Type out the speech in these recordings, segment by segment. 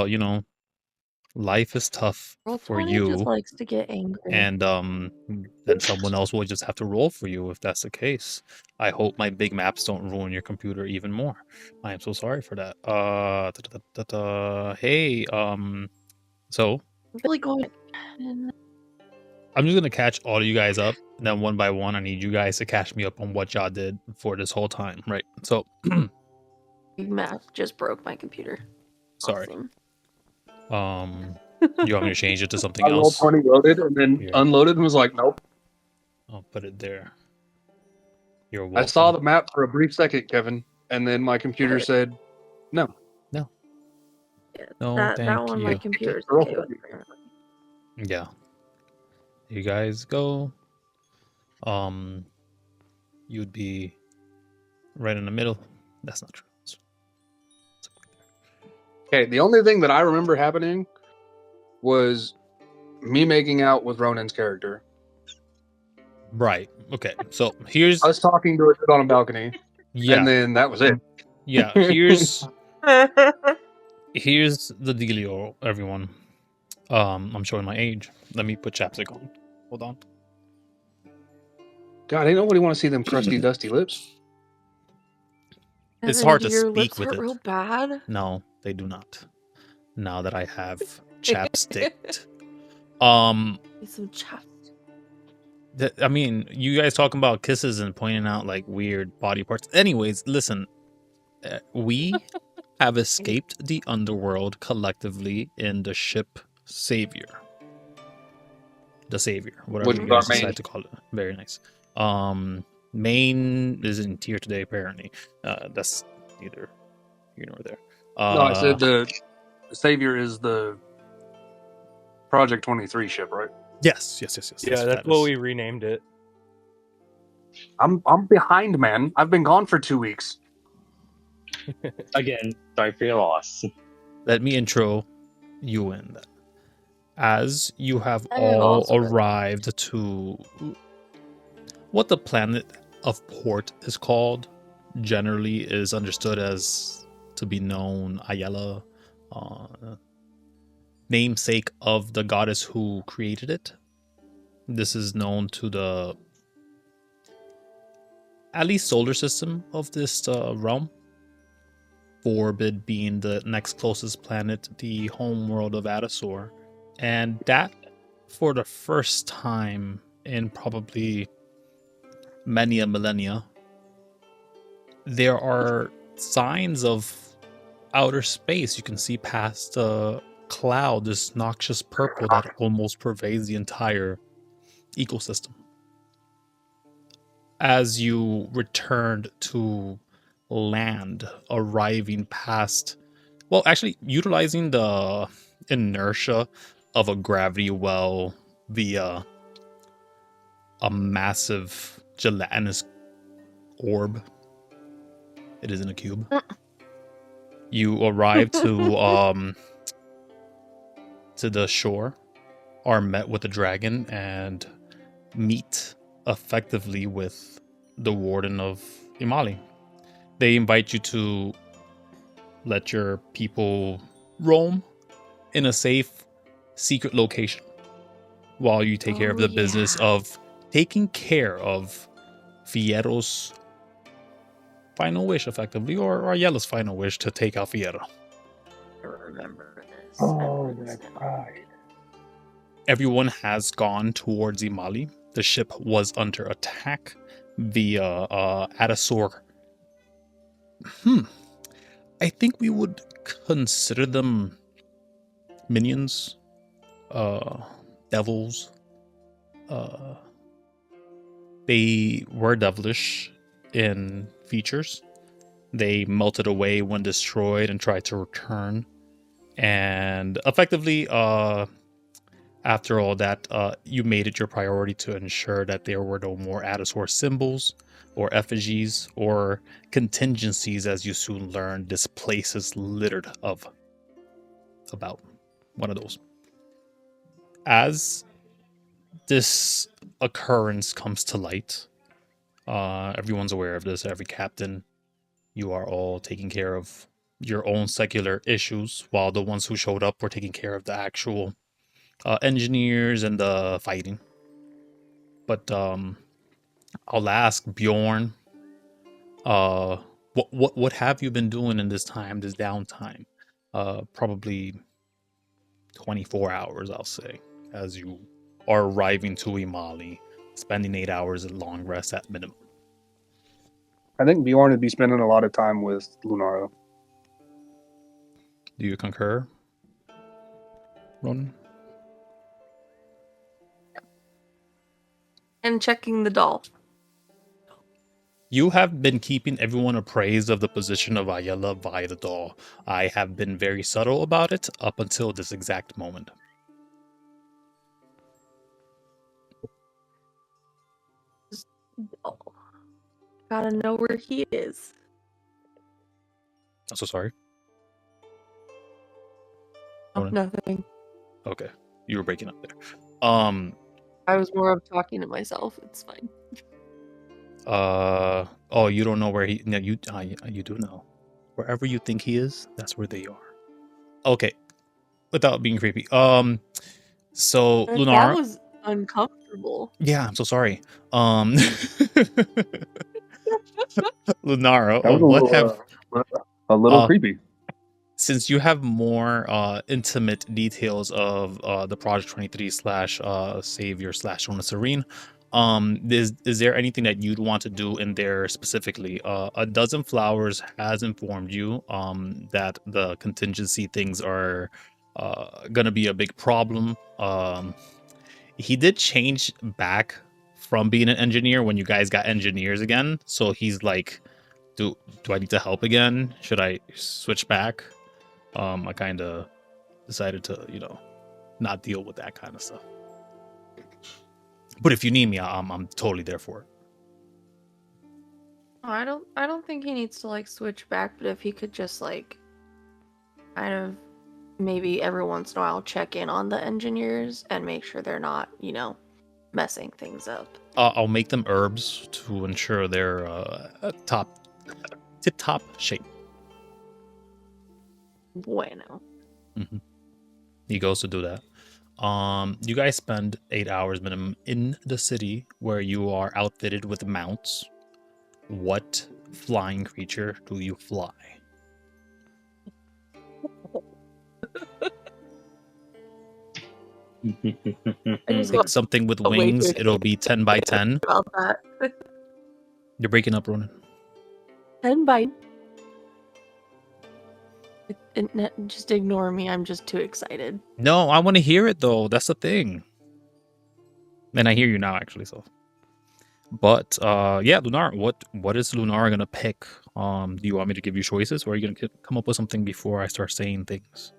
you know, life is tough Roll for 20 just you, likes to get angry. and then someone else will just have to roll for you if that's the case. I hope my big maps don't ruin your computer even more. I am so sorry for that. Hey, so I'm really going. I'm just gonna catch all of you guys up, and then one by one, I need you guys to catch me up on what y'all did for this whole time, right? So, Math just broke my computer. sorry. Awesome. You want me to change it to something I rolled else? 20 loaded and then Here. unloaded and was like, nope. I'll put it there. You're I welcome. saw the map for a brief second, Kevin, and then my computer said, no. No. Yeah, No, that thank one you. my computer's okay with, apparently. Yeah. You guys go. You'd be right in the middle. That's not true. Okay, the only thing that I remember happening was me making out with Ronin's character. Right. Okay. So here's us talking to it on a balcony. Yeah. And then that was it. Yeah. Here's the dealio, everyone. I'm showing my age. Let me put chapstick on. Hold on. God, ain't nobody want to see them crusty, dusty lips. It's hard to your speak lips with hurt it. real bad? No, they do not. Now that I have chapsticked. Some chapstick. I mean, you guys talking about kisses and pointing out like weird body parts. Anyways, listen. We have escaped the underworld collectively in the ship Savior. The Savior, whatever Which you is our guys main. decide to call it. Very nice. Main isn't here today, apparently. That's neither here nor there. No, I said the Savior is the Project 23 ship, right? Yes. Yeah, that's what we renamed it. I'm behind, man. I've been gone for 2 weeks. Again, sorry for your loss. Let me intro you in. As you have I all also- arrived to what the planet of Port is called, generally is understood as to be known Ayala, namesake of the goddess who created it. This is known to the at least solar system of this realm. Forbid being the next closest planet, the home world of Adasor. And that, for the first time in probably many a millennia, there are signs of outer space. You can see past the cloud, this noxious purple that almost pervades the entire ecosystem. As you returned to land, arriving past, well, actually utilizing the inertia of a gravity well via a massive gelatinous orb. It isn't a cube. You arrive to the shore, are met with the dragon, and meet effectively with the warden of Imali. They invite you to let your people roam in a safe, secret location while you take care of the business of taking care of Fiero's final wish, effectively, or Ayala's final wish to take out Fiero. I remember this. Oh, that's right. Everyone has gone towards Imali. The ship was under attack via Adasor. I think we would consider them minions, devils. They were devilish in features. They melted away when destroyed and tried to return. And effectively, after all that, you made it your priority to ensure that there were no more Adasor symbols or effigies or contingencies, as you soon learned. This place is littered of about one of those. As this occurrence comes to light, everyone's aware of this, every captain. You are all taking care of your own secular issues, while the ones who showed up were taking care of the actual engineers and the fighting. But I'll ask Bjorn, what have you been doing in this time, this downtime? Probably 24 hours, I'll say, as you are arriving to Imali, spending 8 hours at long rest at minimum. I think Bjorn would be spending a lot of time with Lunara. Do you concur, Ronin? And checking the doll. You have been keeping everyone appraised of the position of Ayala via the doll. I have been very subtle about it up until this exact moment. Oh, gotta know where he is. I'm so sorry. Oh, Ronin? nothing. Okay, you were breaking up there. I was more of talking to myself. It's fine. Oh, you don't know where he? No, you do know. Wherever you think he is, that's where they are. Okay, without being creepy. So That Lunara. was uncomfortable. Yeah, I'm so sorry. Lunara, That was a little creepy. Since you have more intimate details of the Project 23 / Savior / Rona Serene, is there anything that you'd want to do in there specifically? A Dozen Flowers has informed you that the contingency things are gonna be a big problem. He did change back from being an engineer when you guys got engineers again, so he's like, do I need to help again? Should I switch back? I kind of decided to, not deal with that kind of stuff. But if you need me, I'm totally there for it. I don't think he needs to like switch back, but if he could just like kind of maybe every once in a while check in on the engineers and make sure they're not, messing things up. I'll make them herbs to ensure they're tip-top shape. Bueno. Mm-hmm. He goes to do that. You guys spend 8 hours minimum in the city where you are outfitted with mounts. What flying creature do you fly? Pick something with wings. It'll be 10 by 10. About that. You're breaking up, Ronin. 10 by... Just ignore me. I'm just too excited. No, I want to hear it, though. That's the thing. And I hear you now, actually, so... But, yeah, Lunara, what is Lunara going to pick? Do you want me to give you choices, or are you going to come up with something before I start saying things?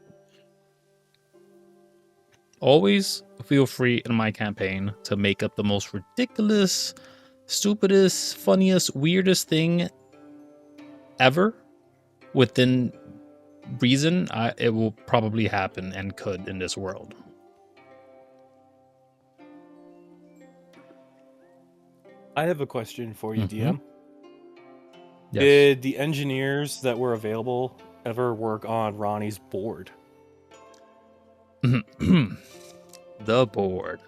Always feel free in my campaign to make up the most ridiculous, stupidest, funniest, weirdest thing ever. Within reason, it will probably happen and could in this world. I have a question for you, DM. Yes. Did the engineers that were available ever work on Ronnie's board? The board.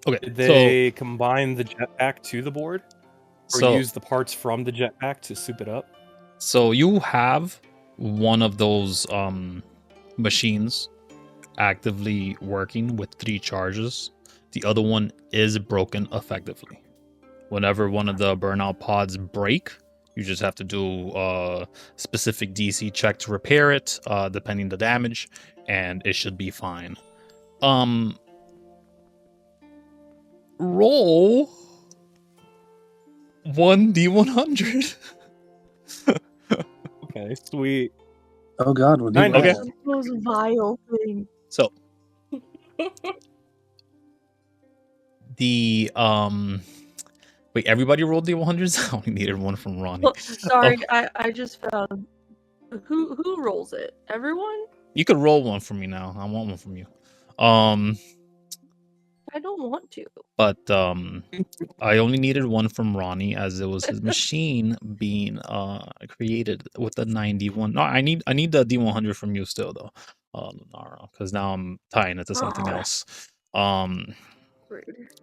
Okay. Did they combine the jetpack to the board? Or use the parts from the jetpack to soup it up? So you have one of those machines actively working with 3 charges. The other one is broken effectively. Whenever one of the burnout pods break, you just have to do a specific DC check to repair it, depending the damage, and it should be fine. Roll 1d100. Okay, sweet. Oh God, we'll do that. Okay. Those vile things. So the wait, everybody rolled the 100s? I only needed one from Ronny. Sorry, I just found who rolls it? Everyone? You could roll one for me now. I want one from you. I don't want to. But I only needed one from Ronnie as it was his machine being created with the 91. No, I need the D100 from you still though, Lunara, because now I'm tying it to something Aw. else.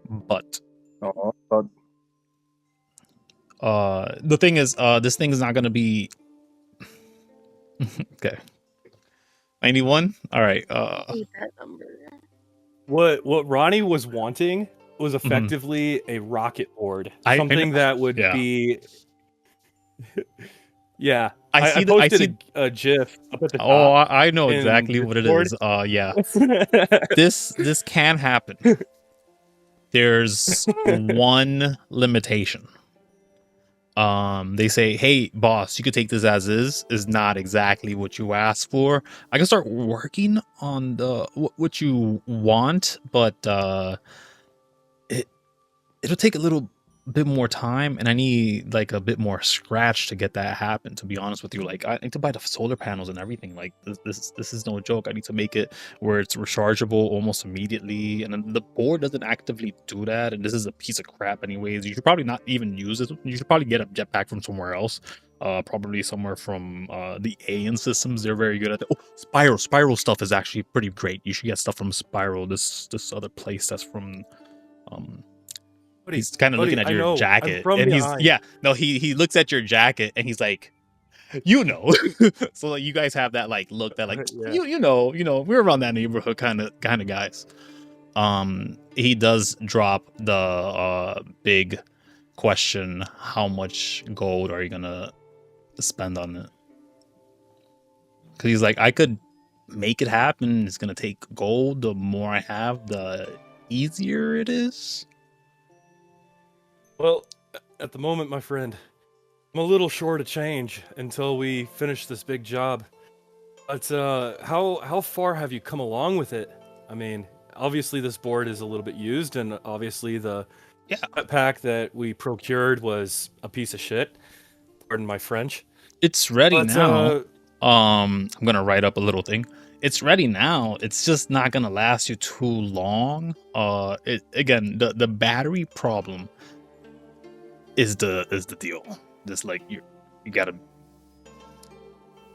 But the thing is, this thing is not gonna be okay. 91. All right. Hate that number. What Ronnie was wanting was effectively a rocket board, something that would be. Yeah, I posted a GIF up at the top. Oh, I know exactly what it is. Yeah, this can happen. There's one limitation. They say, hey boss, you could take this as is not exactly what you asked for. I can start working on the what you want, but it'll take a little bit more time, and I need like a bit more scratch to get that happen, to be honest with you. Like, I need to buy the solar panels and everything. Like, this is no joke. I need to make it where it's rechargeable almost immediately, and then the board doesn't actively do that, and this is a piece of crap anyways. You should probably not even use it. You should probably get a jetpack from somewhere else, probably somewhere from the Aeon systems. They're very good at that. Oh, Spiral stuff is actually pretty great. You should get stuff from Spiral, this other place that's from he's kind of looking at your jacket, and he looks at your jacket and he's like, so like, you guys have that like look that like you know we're around that neighborhood kind of guys. He does drop the big question: how much gold are you gonna spend on it? Because he's like, I could make it happen. It's gonna take gold. The more I have, the easier it is. Well, at the moment, my friend, I'm a little short of change until we finish this big job. But how far have you come along with it? I mean, obviously this board is a little bit used, and obviously the pack that we procured was a piece of shit. Pardon my French. It's ready now. I'm gonna write up a little thing. It's ready now. It's just not gonna last you too long. Again, the battery problem is the deal. Just like you gotta,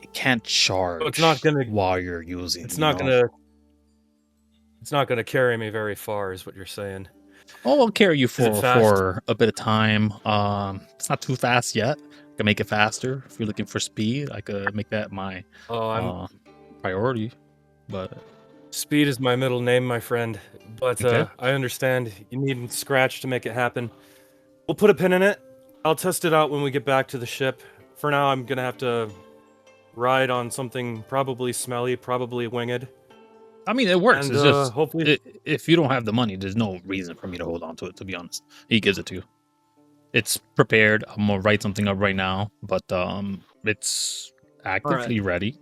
it can't charge. So it's not gonna while you're using. It's not gonna carry me very far, is what you're saying. Oh, I'll carry you for a bit of time. It's not too fast yet. I can make it faster if you're looking for speed. I could make that my priority. But speed is my middle name, my friend. But I understand you need scratch to make it happen. We'll put a pin in it. I'll test it out when we get back to the ship. For now, I'm gonna have to ride on something probably smelly, probably winged. I mean, it works. And, it's just hopefully, if you don't have the money, there's no reason for me to hold on to it. To be honest, he gives it to you. It's prepared. I'm gonna write something up right now, but it's actively ready.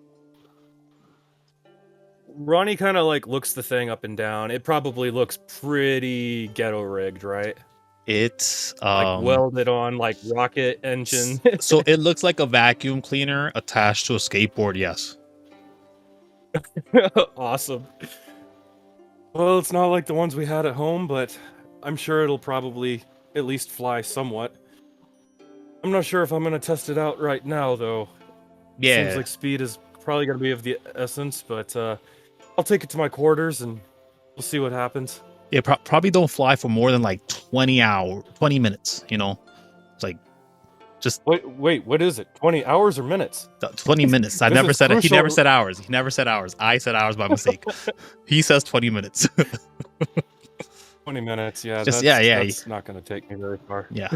Ronnie kind of like looks the thing up and down. It probably looks pretty ghetto rigged, right? It's like welded on, like rocket engine. So it looks like a vacuum cleaner attached to a skateboard. Yes. Awesome. Well, it's not like the ones we had at home, but I'm sure it'll probably at least fly somewhat. I'm not sure if I'm gonna test it out right now, though. Yeah. Seems like speed is probably gonna be of the essence, but I'll take it to my quarters and we'll see what happens. Yeah, probably don't fly for more than like 20 minutes, you know? It's like, just... Wait, what is it? 20 hours or minutes? 20 minutes. I never said it. He never said hours. He never said hours. I said hours by mistake. He says 20 minutes. 20 minutes, yeah. That's not going to take me very far. Yeah.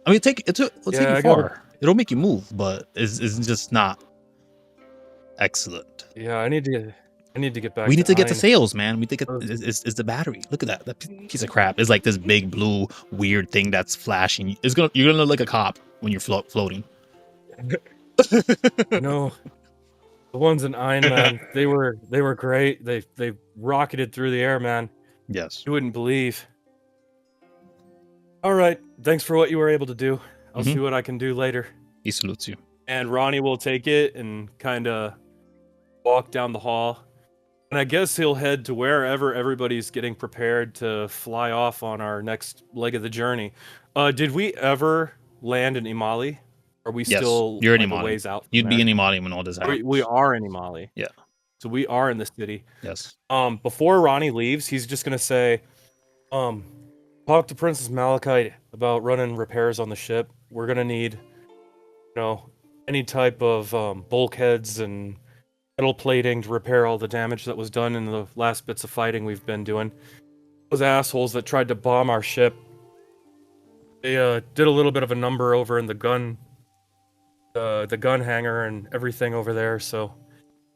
I mean, it'll take you far. It'll make you move, but it's just not excellent. Yeah, I need to get back. We need to get the sails, man. We need to get is the battery. Look at that. That piece of crap is like this big blue weird thing that's flashing. You're gonna look like a cop when you're floating. No, the ones in Iron Man, they were great. They rocketed through the air, man. Yes, you wouldn't believe. All right, thanks for what you were able to do. I'll see what I can do later. He salutes you. And Ronnie will take it and kind of walk down the hall. And I guess he'll head to wherever everybody's getting prepared to fly off on our next leg of the journey. Did we ever land in Imali? Are we Yes, still you're in like a Imali. ways out from You'd be there? in Imali when all this happens. We are in Imali. Yeah. So we are in the city. Yes. Before Ronny leaves, he's just gonna say, talk to Princess Malachite about running repairs on the ship. We're gonna need, any type of bulkheads and metal plating to repair all the damage that was done in the last bits of fighting we've been doing. Those assholes that tried to bomb our ship, they did a little bit of a number over in the gun hangar and everything over there. So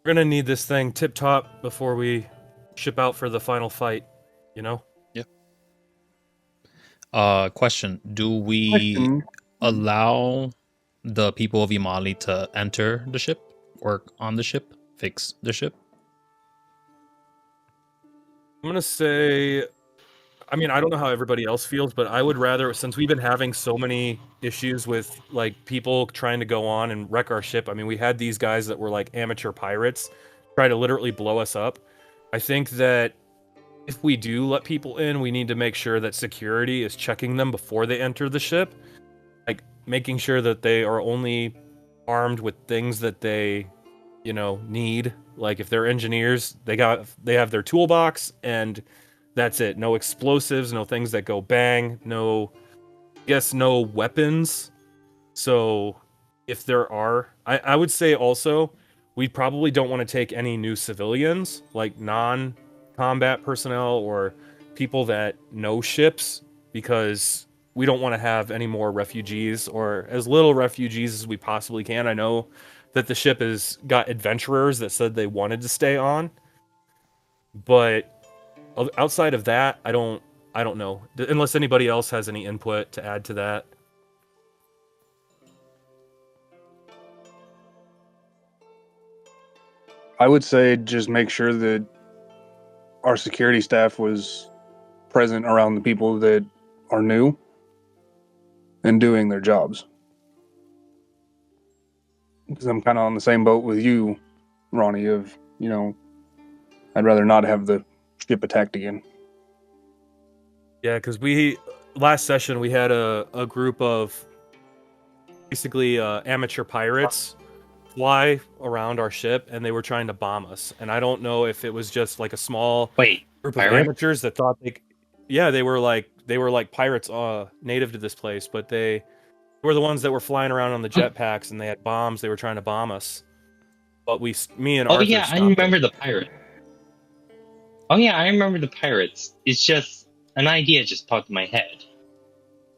we're gonna need this thing tip top before we ship out for the final fight. Question: do we allow the people of Imali to enter the ship, work on the ship, fix the ship? I'm gonna say, I mean, I don't know how everybody else feels, but I would rather, since we've been having so many issues with like people trying to go on and wreck our ship. I mean, we had these guys that were like amateur pirates try to literally blow us up. I think that if we do let people in, we need to make sure that security is checking them before they enter the ship, like making sure that they are only armed with things that they, need. Like if they're engineers, they have their toolbox and that's it. No explosives, no things that go bang, no weapons. So if there are, I would say also, we probably don't want to take any new civilians, like non-combat personnel or people that know ships, because we don't want to have any more refugees, or as little refugees as we possibly can. I know that the ship has got adventurers that said they wanted to stay on, but outside of that, I don't know. Unless anybody else has any input to add to that. I would say just make sure that our security staff was present around the people that are new and doing their jobs. Because I'm kind of on the same boat with you, Ronnie, of, I'd rather not have the ship attacked again. Yeah, because last session we had a group of basically amateur pirates fly around our ship, and they were trying to bomb us. And I don't know if it was just like a small group of amateurs that thought they were like pirates native to this place, but they were the ones that were flying around on the jetpacks, and they had bombs. They were trying to bomb us, but me and Arthur stopped I remember it. the pirate. Oh yeah, I remember the pirates. It's just an idea just popped in my head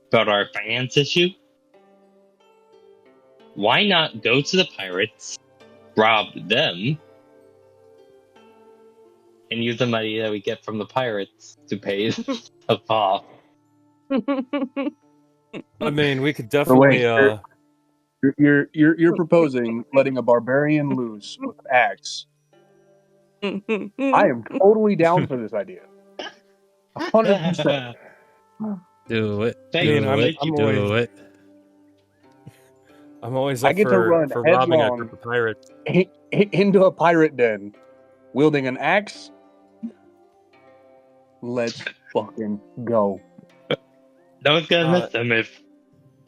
about our finance issue. Why not go to the pirates, rob them, and use the money that we get from the pirates to pay stuff off? I mean, we could definitely. You're proposing letting a barbarian loose with an axe. I am totally down for this idea. 100%. Do it. Do it. I'm always up I get to run for robbing a headlong group of pirates. into a pirate den, wielding an axe. Let's fucking go. No one's gonna miss them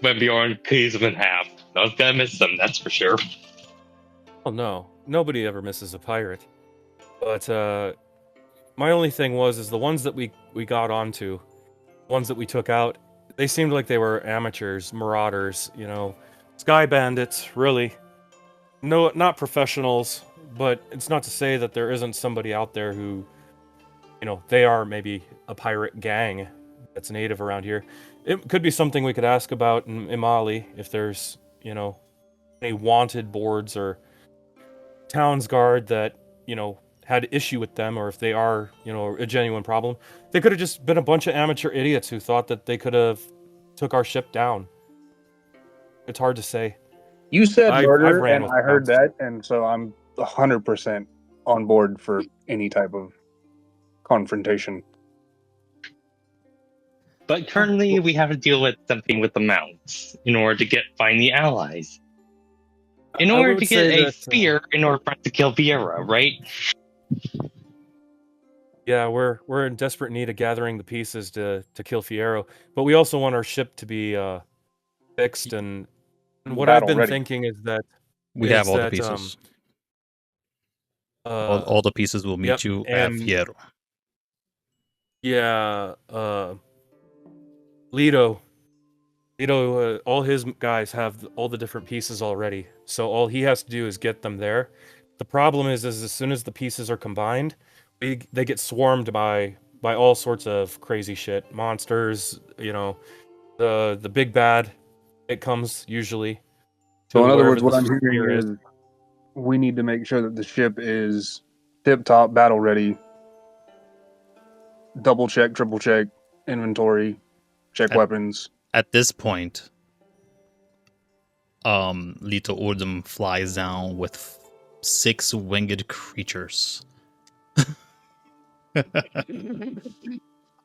when Bjorn cleaves them in half. No one's gonna miss them, that's for sure. Oh no, nobody ever misses a pirate. But my only thing is the ones that we got onto, ones that we took out, they seemed like they were amateurs, marauders, sky bandits, really. No, not professionals, but it's not to say that there isn't somebody out there who, they are maybe a pirate gang that's native around here. It could be something we could ask about in Imali, if there's, any wanted boards or town's guard that, had issue with them, or if they are, a genuine problem. They could have just been a bunch of amateur idiots who thought that they could have took our ship down. It's hard to say. You said murder, ran and I heard that, and so I'm 100% on board for any type of confrontation. But currently, we have to deal with something with the mounts in order to find the allies. In order to get a spear, in order for us to kill Viera, right? Yeah, we're in desperate need of gathering the pieces to kill Fiero, but we also want our ship to be fixed. And what I've Battle been ready. thinking We have is all the that pieces. All the pieces will yep, meet you at and Fiero. yeah, Lido, all his guys have all the different pieces already, so all he has to do is get them there. The problem is as soon as the pieces are combined, they get swarmed by all sorts of crazy shit, monsters. You know, the big bad. It comes usually So to in other wherever words, what the I'm sphere hearing is. is we need to make sure that the ship is tip-top, battle ready. Double check, triple check, inventory, check weapons. At this point, Lito Ordum flies down with 6 winged creatures.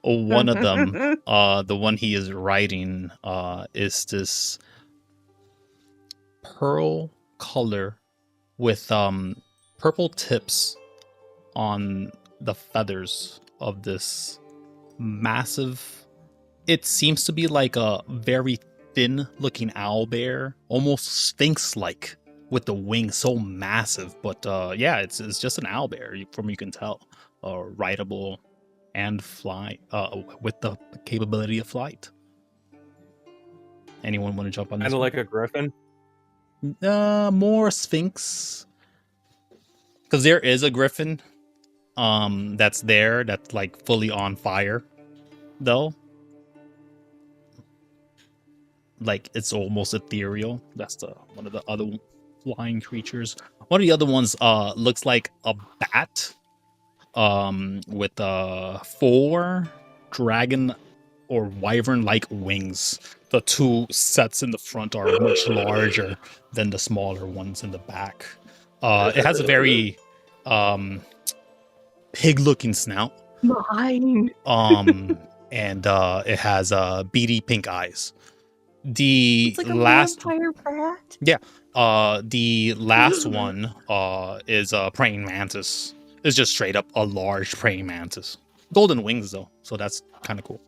One of them, the one he is riding, is this pearl color with purple tips on the feathers of this massive. It seems to be like a very thin looking owl bear, almost sphinx like, with the wings so massive. But yeah, it's just an owl bear from you can tell, rideable and fly, with the capability of flight. Anyone want to jump on this? Kind of like a griffin. More sphinx, because there is a griffin that's there, that's like fully on fire though, like it's almost ethereal. That's the one of the other flying creatures. One of the other ones looks like a bat with 4 dragon or wyvern like wings. The 2 sets in the front are much larger than the smaller ones in the back. It has a very pig looking snout. Mine. And it has beady pink eyes. The It's like last, a vampire bat. the last one is a praying mantis. It's just straight up a large praying mantis. Golden wings though, so that's kind of cool.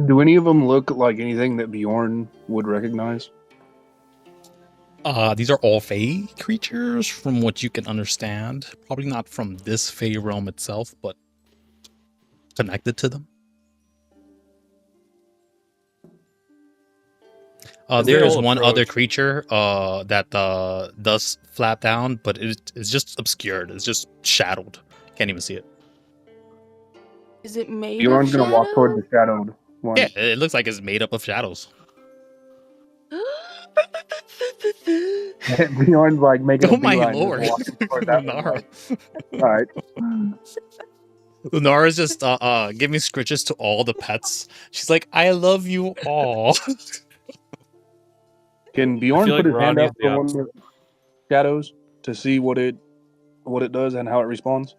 Do any of them look like anything that Bjorn would recognize? These are all Fey creatures, from what you can understand. Probably not from this Fey realm itself, but connected to them. There is one other creature that does flap down, but it's just obscured. It's just shadowed. Can't even see it. Is it made Bjorn's of gonna walk toward shadow? the shadowed one. Yeah, it looks like it's made up of shadows. Bjorn's like making Oh a my beeline. lord, Lunara. All right. Lunara's just giving scritches to all the pets. She's like, I love you all. Can Bjorn feel put like his hand Ronny's out the for one of the shadows to see what it does and how it responds?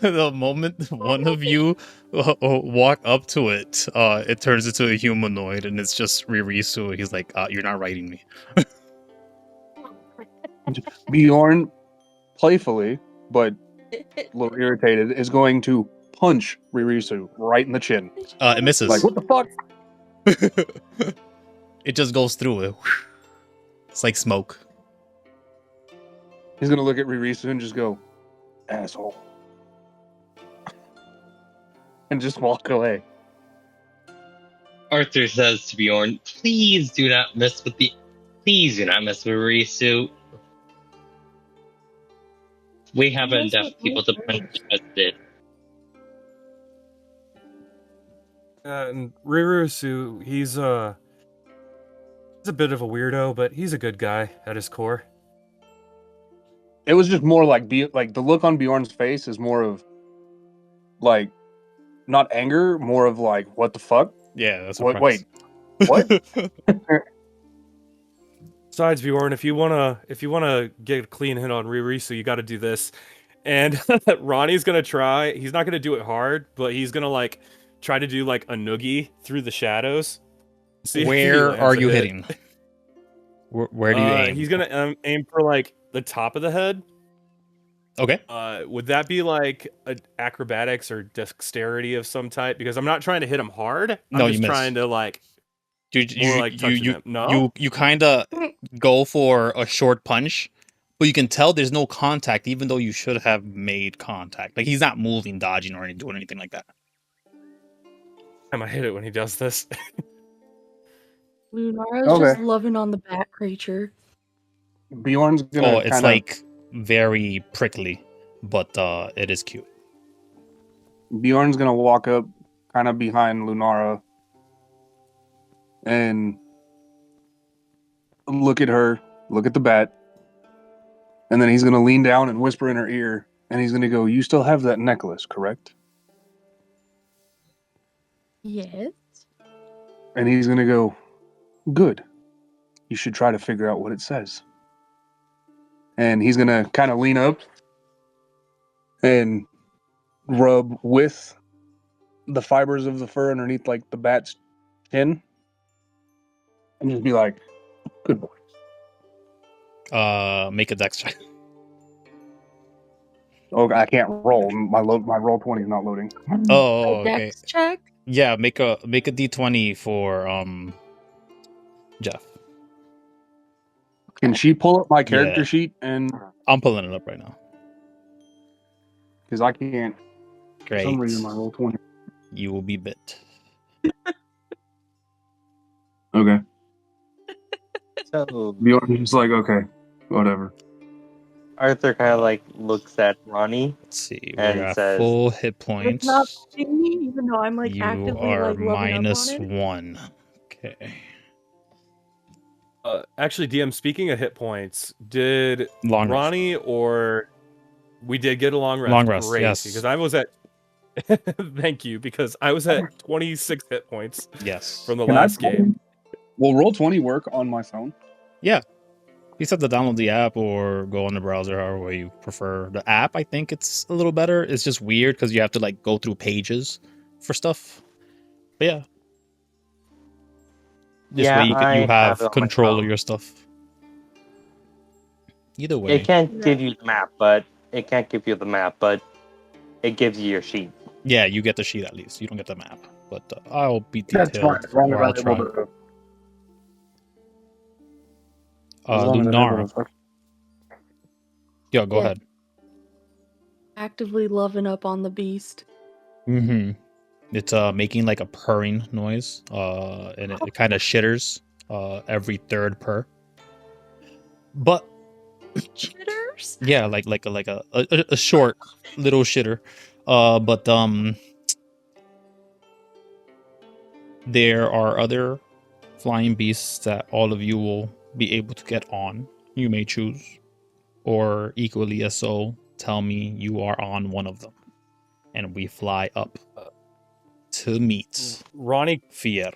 The moment one of you walk up to it, it turns into a humanoid, and it's just Ririsu. He's like, you're not writing me. Bjorn, playfully but a little irritated, is going to punch Ririsu right in the chin. It misses. Like, what the fuck? It just goes through it. It's like smoke. He's gonna look at Ririsu and just go, asshole. And just walk away. Arthur says to Bjorn, please do not mess with Ririsu. We have enough people to punch as it. And Ririsu, he's a bit of a weirdo, but he's a good guy at his core. It was just more like the look on Bjorn's face is more of like not anger, more of like, what the fuck? Yeah, that's wait, what? Besides, Bjorn, if you wanna get a clean hit on Ririsu, you got to do this. And Ronnie's gonna try. He's not gonna do it hard, but he's gonna like try to do like a noogie through the shadows. See if he Where lands are a you hit. hitting? Where do you aim? He's gonna aim for like the top of the head. Okay. Would that be like acrobatics or dexterity of some type? Because I'm not trying to hit him hard. No, I'm you just miss. trying to like more like touching him. No, you kind of go for a short punch, but you can tell there's no contact, even though you should have made contact. Like he's not moving, dodging, or doing anything like that. I might hit it when he does this. Lunara's Okay. just loving on the bat creature. Bjorn's gonna Oh, it's kinda, like very prickly, but it is cute. Bjorn's gonna walk up kind of behind Lunara and look at her, look at the bat, and then he's gonna lean down and whisper in her ear, and he's gonna go, "You still have that necklace, correct?" Yes. And he's gonna go, "Good. You should try to figure out what it says." And he's gonna kind of lean up and rub with the fibers of the fur underneath like the bat's chin and just be like, "Good boy." Make a dex check. Oh, I can't roll. My roll 20 is not loading. Oh, A okay. dex check. Yeah, make a d20 for Jeff. Can she pull up my character Yeah. sheet? And I'm pulling it up right now. because I can't, for Great. some reason, my roll 20. You will be bit. Okay. So Bjorn's just like, okay, whatever. Arthur kind of like looks at Ronnie. Let's see. And We're at says- full hit It's points. not biting me, even though I'm like You actively are like loving minus up on it. 1. Okay. Actually, DM. Speaking of hit points, did Long rest. Ronnie or we did get a long rest? Long rest, Great, yes. because I was at. Thank you, because I was at 26 hit points Yes. from the Can I last game. Will roll 20 work on my phone? You said to download the app or go on the browser, however way you prefer. The app, I think it's a little better. It's just weird because you have to like go through pages for stuff. But yeah. This Yeah, way you I have have it on my control of phone. your stuff. Either way. It can't give you the map, but it gives you your sheet. Yeah, you get the sheet at least. You don't get the map. But I'll be That's detailed. fine. As long Or I'll as I'm try. able to. As long as I'm able Lunara. to. Yeah, go Yeah. ahead. Actively loving up on the beast. Mm-hmm. It's making like a purring noise. And it kind of shitters every third purr. But Chitters. yeah, like a short little shitter. But there are other flying beasts that all of you will be able to get on. You may choose, or equally as so, tell me you are on one of them, and we fly up to meet Ronnie Fier.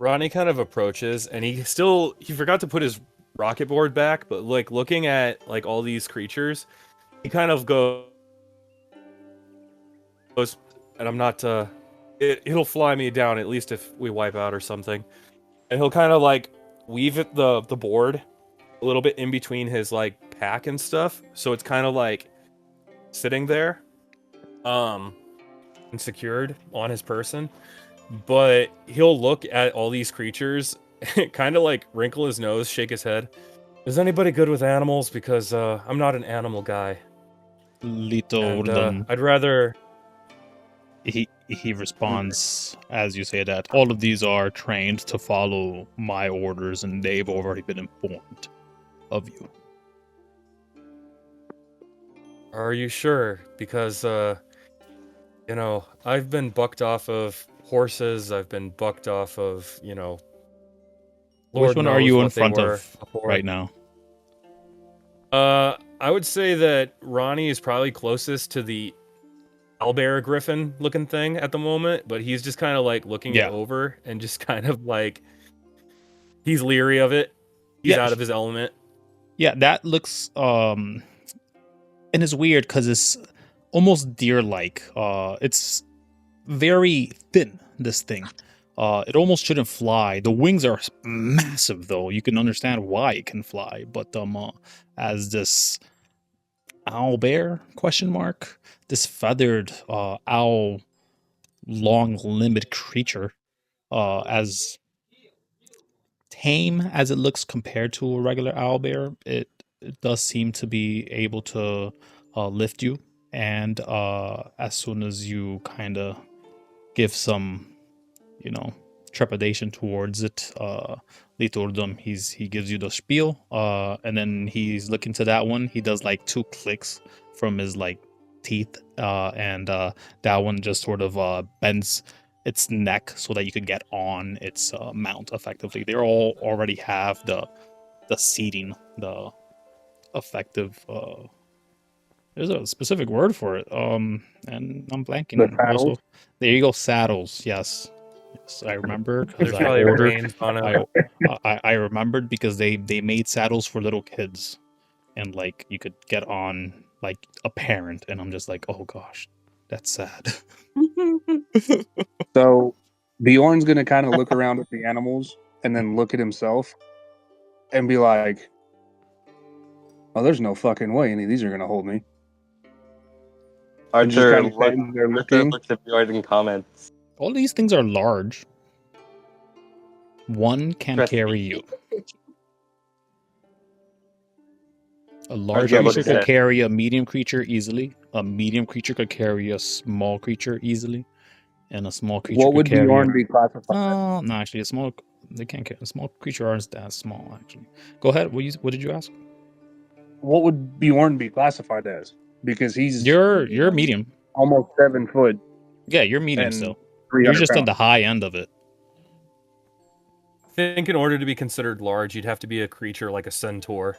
kind of approaches, and he forgot to put his rocket board back, but like looking at like all these creatures, he kind of goes, and I'm not it'll fly me down at least if we wipe out or something, and he'll kind of like weave the board a little bit in between his like pack and stuff, so it's kind of like sitting there and secured on his person. But he'll look at all these creatures, kind of like wrinkle his nose, shake his head. Is anybody good with animals? Because I'm not an animal guy. Lito And, Urlan. I'd rather. He responds as you say that all of these are trained to follow my orders, and they've already been informed of you. Are you sure? Because I've been bucked off of horses. I've been bucked off of Which Lord one are knows you in what they front were of before. right now? I would say that Ronnie is probably closest to the owlbear griffin looking thing at the moment, but he's just kind of like looking Yeah. it over and just kind of like he's leery of it. He's Yeah. out of his element. Yeah, that looks and it's weird because it's almost deer-like. It's very thin, this thing, It almost shouldn't fly. The wings are massive, though. You can understand why it can fly. But as this owl bear question mark, this feathered owl, long-limbed creature, as tame as it looks compared to a regular owl bear, it does seem to be able to lift you. And as soon as you kind of give some, trepidation towards it, Litordum, he gives you the spiel, and then he's looking to that one. He does like 2 clicks from his like teeth, and that one just sort of bends its neck so that you could get on its mount effectively. They all already have the seating, the effective. There's a specific word for it. And I'm blanking. The saddles? Also, there you go, saddles. Yes, I remember because There's I probably ordered. reins on it. I remembered because they made saddles for little kids, and like you could get on like a parent, and I'm just like, oh gosh, that's sad. So Bjorn's gonna kind of look around at the animals and then look at himself and be like, "Oh, there's no fucking way any of these are gonna hold me." And just Arthur, kind of standing there Arthur looking. looks at Bjorn and comments. All these things are large. One can Trust carry me. you. A large Yeah, creature look could at- carry a medium creature easily. A medium creature could carry a small creature easily, and a small creature What could would carry. Bjorn be classified? No, actually, a small. They can't carry. A small creature aren't that small. Actually, go ahead. What did you ask? What would Bjorn be classified as? Because he's You're medium. almost 7 foot. Yeah, you're medium And still. 300 You're just at pounds. the high end of it. I think in order to be considered large, you'd have to be a creature like a centaur.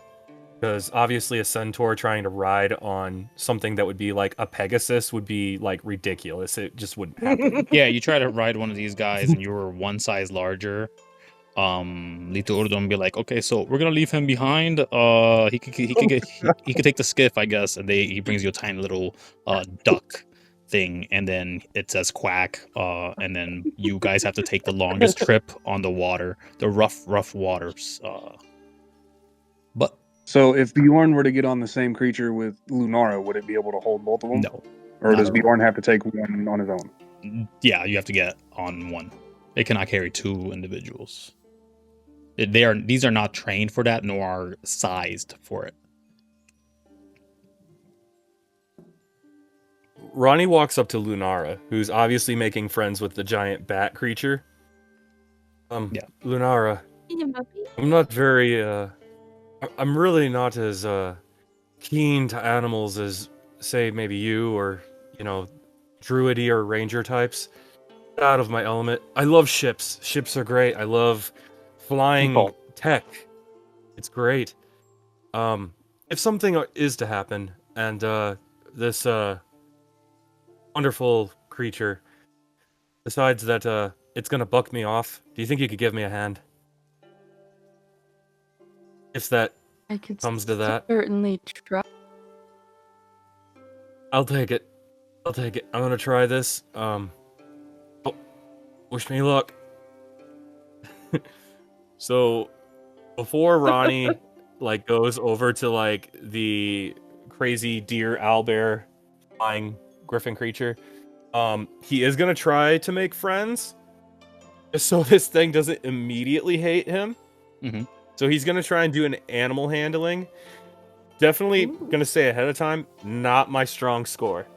Because obviously a centaur trying to ride on something that would be like a Pegasus would be like ridiculous. It just wouldn't happen. Yeah, you try to ride one of these guys and you were one size larger. Lito Urdon be like, okay, so we're gonna leave him behind. He could take the skiff, I guess, and he brings you a tiny little duck thing, and then it says quack, and then you guys have to take the longest trip on the water, the rough waters. But So if Bjorn were to get on the same creature with Lunara, would it be able to hold both of them? no, Or not does at all. Bjorn have to take one on his own? Yeah, you have to get on one. It cannot carry 2 individuals. These are not trained for that, nor are sized for it. Ronnie walks up to Lunara, who's obviously making friends with the giant bat creature. Yeah. Lunara, I'm not very, I'm really not as, keen to animals as, say, maybe you or, druidy or ranger types. Out of my element. I love ships. Ships are great. I love flying People. tech. It's great. If something is to happen, and, this, wonderful creature decides that, it's gonna buck me off, do you think you could give me a hand? If that I could comes to that. certainly try. I'll take it. I'm gonna try this. Wish me luck. So, before Ronnie goes over to the crazy deer owlbear flying griffin creature, he is gonna try to make friends, just so this thing doesn't immediately hate him. Mhm. So he's gonna try and do an animal handling. Definitely Ooh. gonna say ahead of time, not my strong score.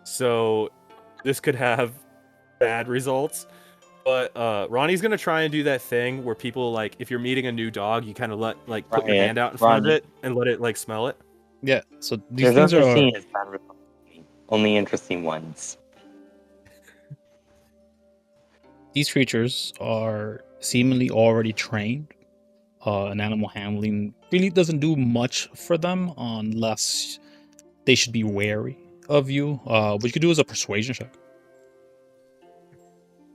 So this could have bad results. But Ronnie's gonna try and do that thing where people if you're meeting a new dog, you kind of put your Right, hand out in front of Ronnie. it and let it smell it. Yeah, so these There's things no such are thing as bad results. Only interesting ones. these creatures are seemingly already trained. And animal handling really doesn't do much for them unless they should be wary of you. What you could do is a persuasion check.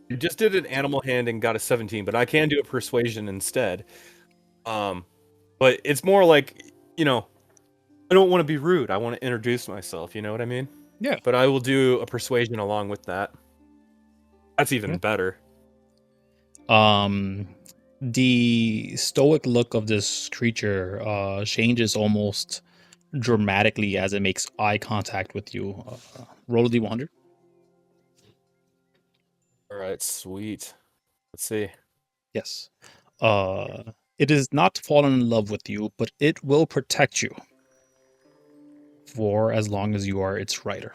You just did an animal handling, got a 17, but I can do a persuasion instead. But it's more I don't want to be rude. I want to introduce myself. You know what I mean? Yeah. But I will do a persuasion along with that. That's even Yeah. better. The stoic look of this creature changes almost dramatically as it makes eye contact with you. Roll a d100. All right, sweet. Let's see. Yes. It is not fallen in love with you, but it will protect you for as long as you are its rider.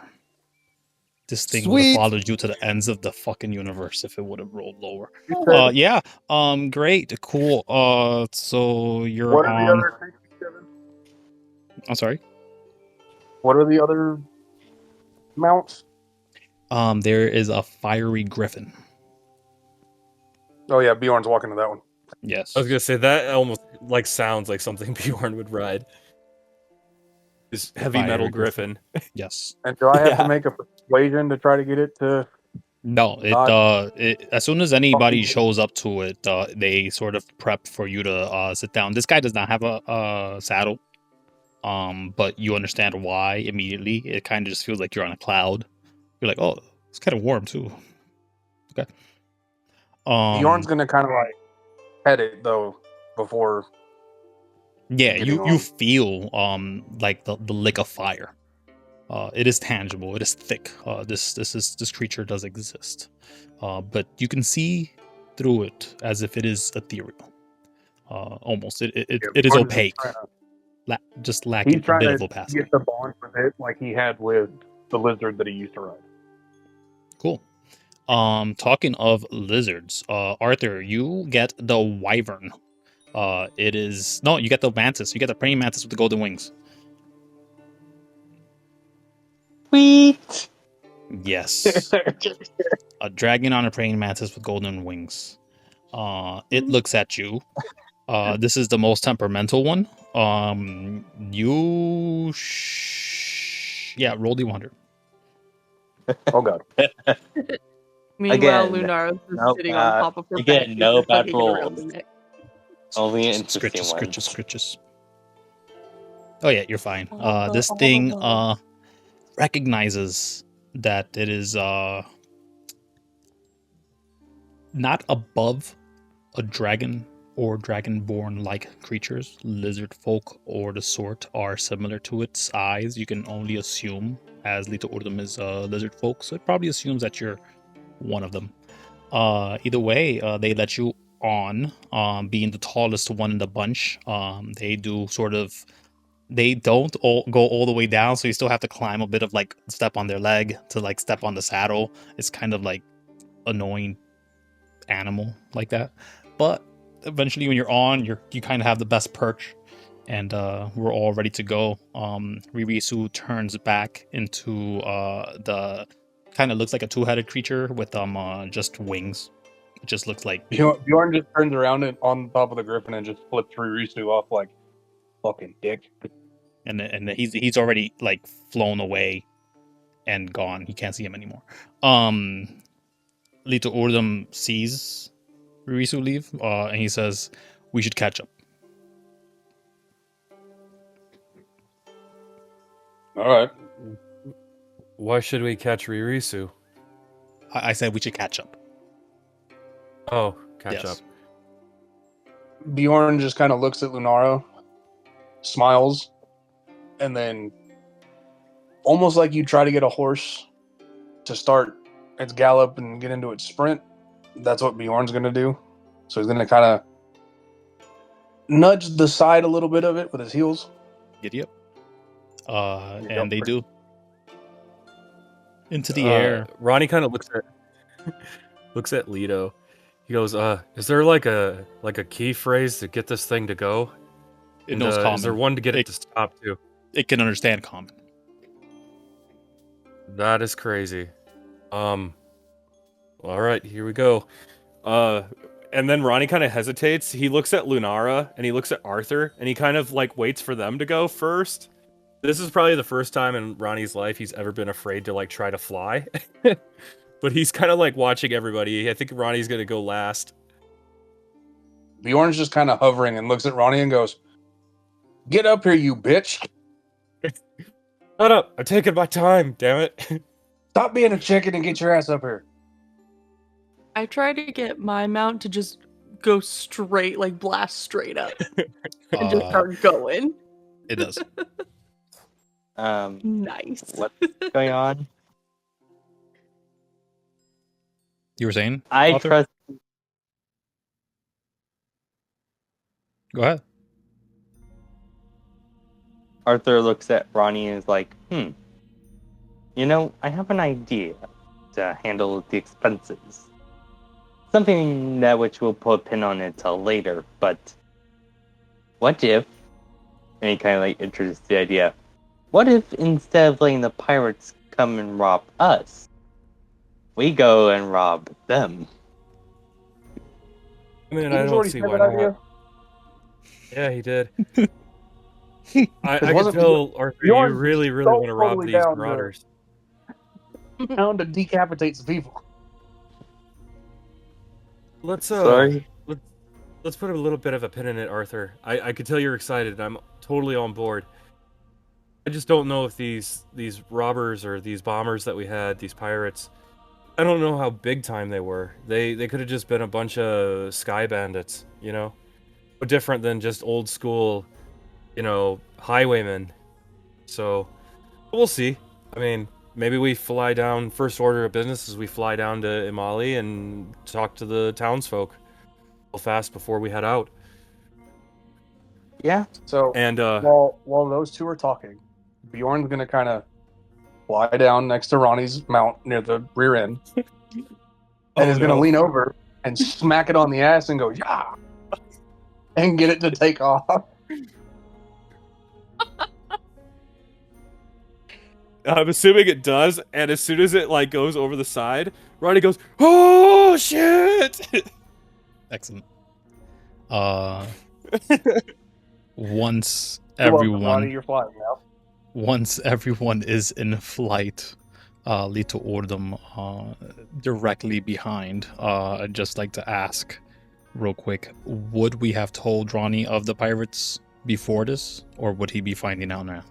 This thing would have Sweet. followed you to the ends of the fucking universe if it would have rolled lower. You said, Yeah. Great. Cool. So you're what are the on. other creatures, Kevin? I'm sorry. What are the other mounts? There is a fiery griffin. Oh yeah, Bjorn's walking to that one. Yes. I was gonna say that almost like sounds like something Bjorn would ride. This heavy Fiery metal griffin. griffin. Yes. And do I have Yeah. to make a persuasion to try to get it to? No, it as soon as anybody shows up to it, they sort of prep for you to sit down. This guy does not have a saddle, but you understand why immediately. It kind of just feels like you're on a cloud. You're like, oh, it's kind of warm too. Okay. Bjorn's gonna kind of like pet it though before. Yeah, getting you on. feel like the lick of fire. It is tangible. It is thick. This creature does exist, but you can see through it as if it is ethereal. Almost. It is Bjorn's opaque. Just lacking He's a trying bit of to opacity. get the bond with it like he had with the lizard that he used to ride. Cool. Talking of lizards, Arthur, you get the wyvern. You get the mantis. You get the praying mantis with the golden wings. Sweet. Yes. A dragon on a praying mantis with golden wings. It looks at you. This is the most temperamental one. Roll d100. Oh god. Meanwhile, Again, Lunara's just no sitting bad- on top of her again, back, no just bad hugging it around rolls. the neck. Only interesting Scritches. Oh yeah, you're fine. This thing recognizes that it is not above a dragon or dragonborn like creatures. Lizard folk or the sort are similar to its eyes. You can only assume, as Lita Urdum is lizard folk, so it probably assumes that you're one of them. Either way, they let you on, being the tallest one in the bunch. They don't go all the way down, so you still have to climb a bit of like step on their leg to like step on the saddle. It's kind of like annoying animal like that, but eventually when you're on, you kind of have the best perch, and we're all ready to go. Ririsu turns back into the kind of looks like a two-headed creature with just wings. It just looks like Bjorn just turns around and on top of the griffin and just flips Ririsu off like fucking dick. and he's already like flown away and gone. You can't see him anymore. Lito Urdum sees Ririsu leave, and he says, "We should catch up." All right. Why should we catch Ririsu? I said we should catch up. Oh, catch Yes. up. Bjorn just kind of looks at Lunara, smiles, and then almost like you try to get a horse to start its gallop and get into its sprint. That's what Bjorn's going to do. So he's going to kind of nudge the side a little bit of it with his heels. Giddy up. Giddy And up. they do. Into the air. Ronnie kind of looks at Leto. He goes, is there like a key phrase to get this thing to go? It knows common. Is there one to get it to stop too? It can understand common. That is crazy. All right, here we go. And then Ronnie kind of hesitates. He looks at Lunara and he looks at Arthur and he kind of like waits for them to go first. This is probably the first time in Ronnie's life he's ever been afraid to like try to fly. But he's kind of like watching everybody. I think Ronnie's gonna go last. Bjorn's just kind of hovering and looks at Ronnie and goes, "Get up here, you bitch. Shut up! I'm taking my time, damn it." Stop being a chicken and get your ass up here." I try to get my mount to just go straight, like blast straight up, and just start going. It does. Nice. What's going on? You were saying? I Arthur? trust. Go ahead. Arthur looks at Ronnie and is like, You know, I have an idea to handle the expenses. Something that which we'll put a pin on it till later, but what if, and he kind of like introduced the idea, what if instead of letting the pirates come and rob us, we go and rob them? I mean, Didn't I you don't already see have why that not. idea? Yeah, he did. I It can wasn't- tell, Arthur, you Bjorn's really, really so want to rob totally these down to- marauders. Down to decapitate some people. Let's Sorry? let's put a little bit of a pin in it, Arthur. I could tell you're excited. I'm totally on board. I just don't know if these robbers or these bombers that we had, these pirates, I don't know how big time they were. They could have just been a bunch of sky bandits, you know? But different than just old school, you know, highwaymen. So, we'll see. I mean, maybe we fly down, first order of business is we fly down to Imali and talk to the townsfolk real fast before we head out. Yeah. So And, while those two are talking, Bjorn's gonna kind of fly down next to Ronnie's mount near the rear end, and is gonna lean over and smack it on the ass and go, "Yeah," and get it to take off. I'm assuming it does, and as soon as it like goes over the side, Ronnie goes, "Oh shit!" Excellent. Once You're welcome, Ronnie, everyone you're flying now. once everyone is in flight, Lito Ordum directly behind. I'd just like to ask real quick, would we have told Ronnie of the pirates before this, or would he be finding out now?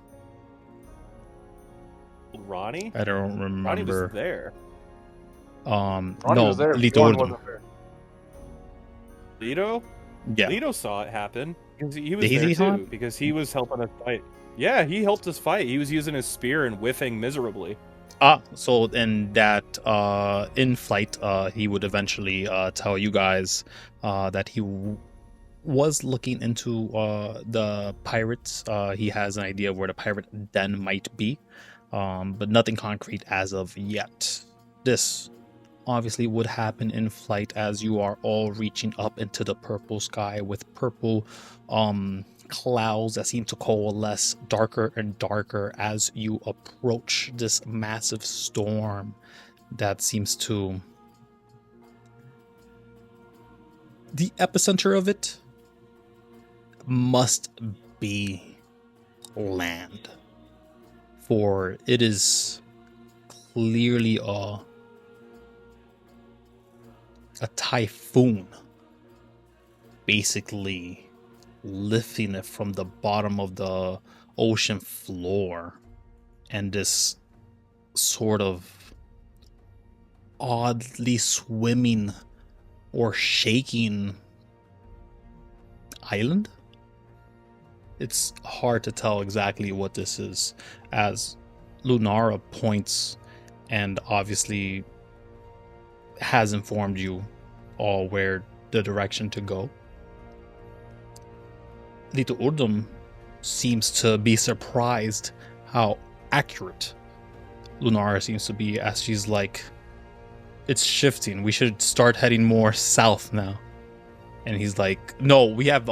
Ronnie? I don't remember. Ronnie was there. Ronnie No, was there. Lito Bjorn Ordum. wasn't there. Lito? Yeah. Lito saw it happen because he was Daisy there saw too. it? Because he was helping us fight. Yeah, he helped us fight. He was using his spear and whiffing miserably. So in that in flight, he would eventually tell you guys that he was looking into the pirates. He has an idea of where the pirate den might be, but nothing concrete as of yet. This obviously would happen in flight as you are all reaching up into the purple sky with purple clouds that seem to coalesce darker and darker as you approach this massive storm that seems to... The epicenter of it must be land, for it is clearly a typhoon basically lifting it from the bottom of the ocean floor, and this sort of oddly swimming or shaking island. It's hard to tell exactly what this is, as Lunara points and obviously has informed you all where the direction to go. Lito Urdum seems to be surprised how accurate Lunara seems to be, as she's like, it's shifting. We should start heading more south now. And he's like, no, we have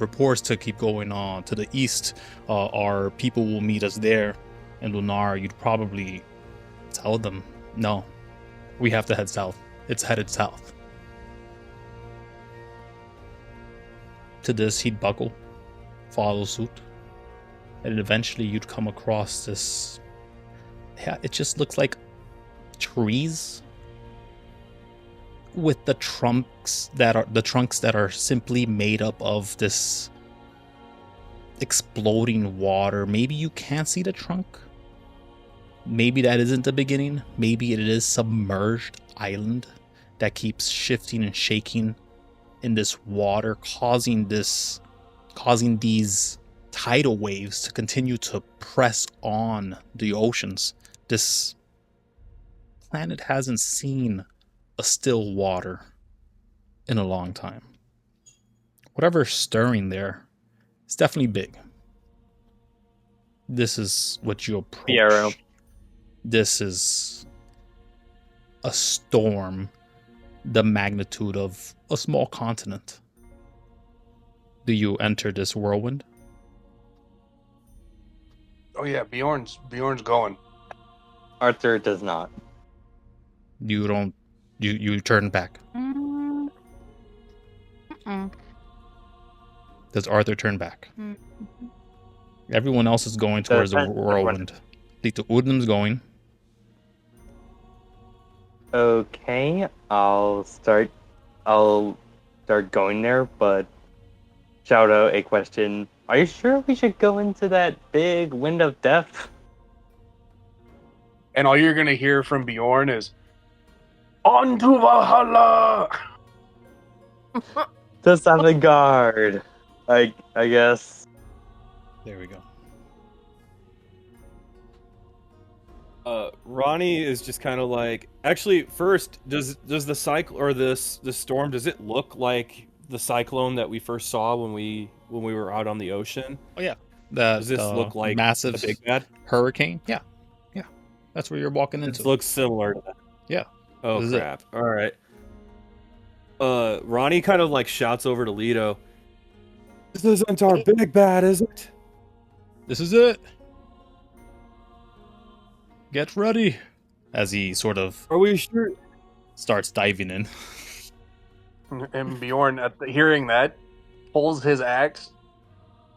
reports to keep going on to the east. Our people will meet us there. And Lunara, you'd probably tell them, no, we have to head south. It's headed south. To this, he'd buckle, follow suit, and eventually you'd come across this. Yeah, it just looks like trees with the trunks that are simply made up of this exploding water. Maybe you can't see the trunk. Maybe that isn't the beginning. Maybe it is submerged island that keeps shifting and shaking in this water, causing these tidal waves to continue to press on the oceans. This planet hasn't seen a still water in a long time. Whatever's stirring there, it's definitely big. This is what you approach. Piero. This is a storm the magnitude of a small continent. Do you enter this whirlwind? Oh yeah, Bjorn's going. Arthur does not. You don't. You turn back. Mm-mm. Does Arthur turn back? Mm. Everyone else is going towards the Everyone- whirlwind. Lito Udnum's going. Okay, I'll start going there, but shout out a question. Are you sure we should go into that big wind of death? And all you're gonna hear from Bjorn is, "On to Valhalla!" To Sandegard. I guess. There we go. Ronnie is just kind of like. Actually, first, does the cycle or the storm, does it look like the cyclone that we first saw when we were out on the ocean? Oh yeah. Does this look like massive the big bad? hurricane? Yeah. That's where you're walking It into. looks similar to that. Yeah. Oh This is it. crap! All right. Ronnie kind of like shouts over to Leto. This isn't our big bad, is it? This is it. Get ready. As he sort of Are we sure? starts diving in. And Bjorn, hearing that, pulls his axe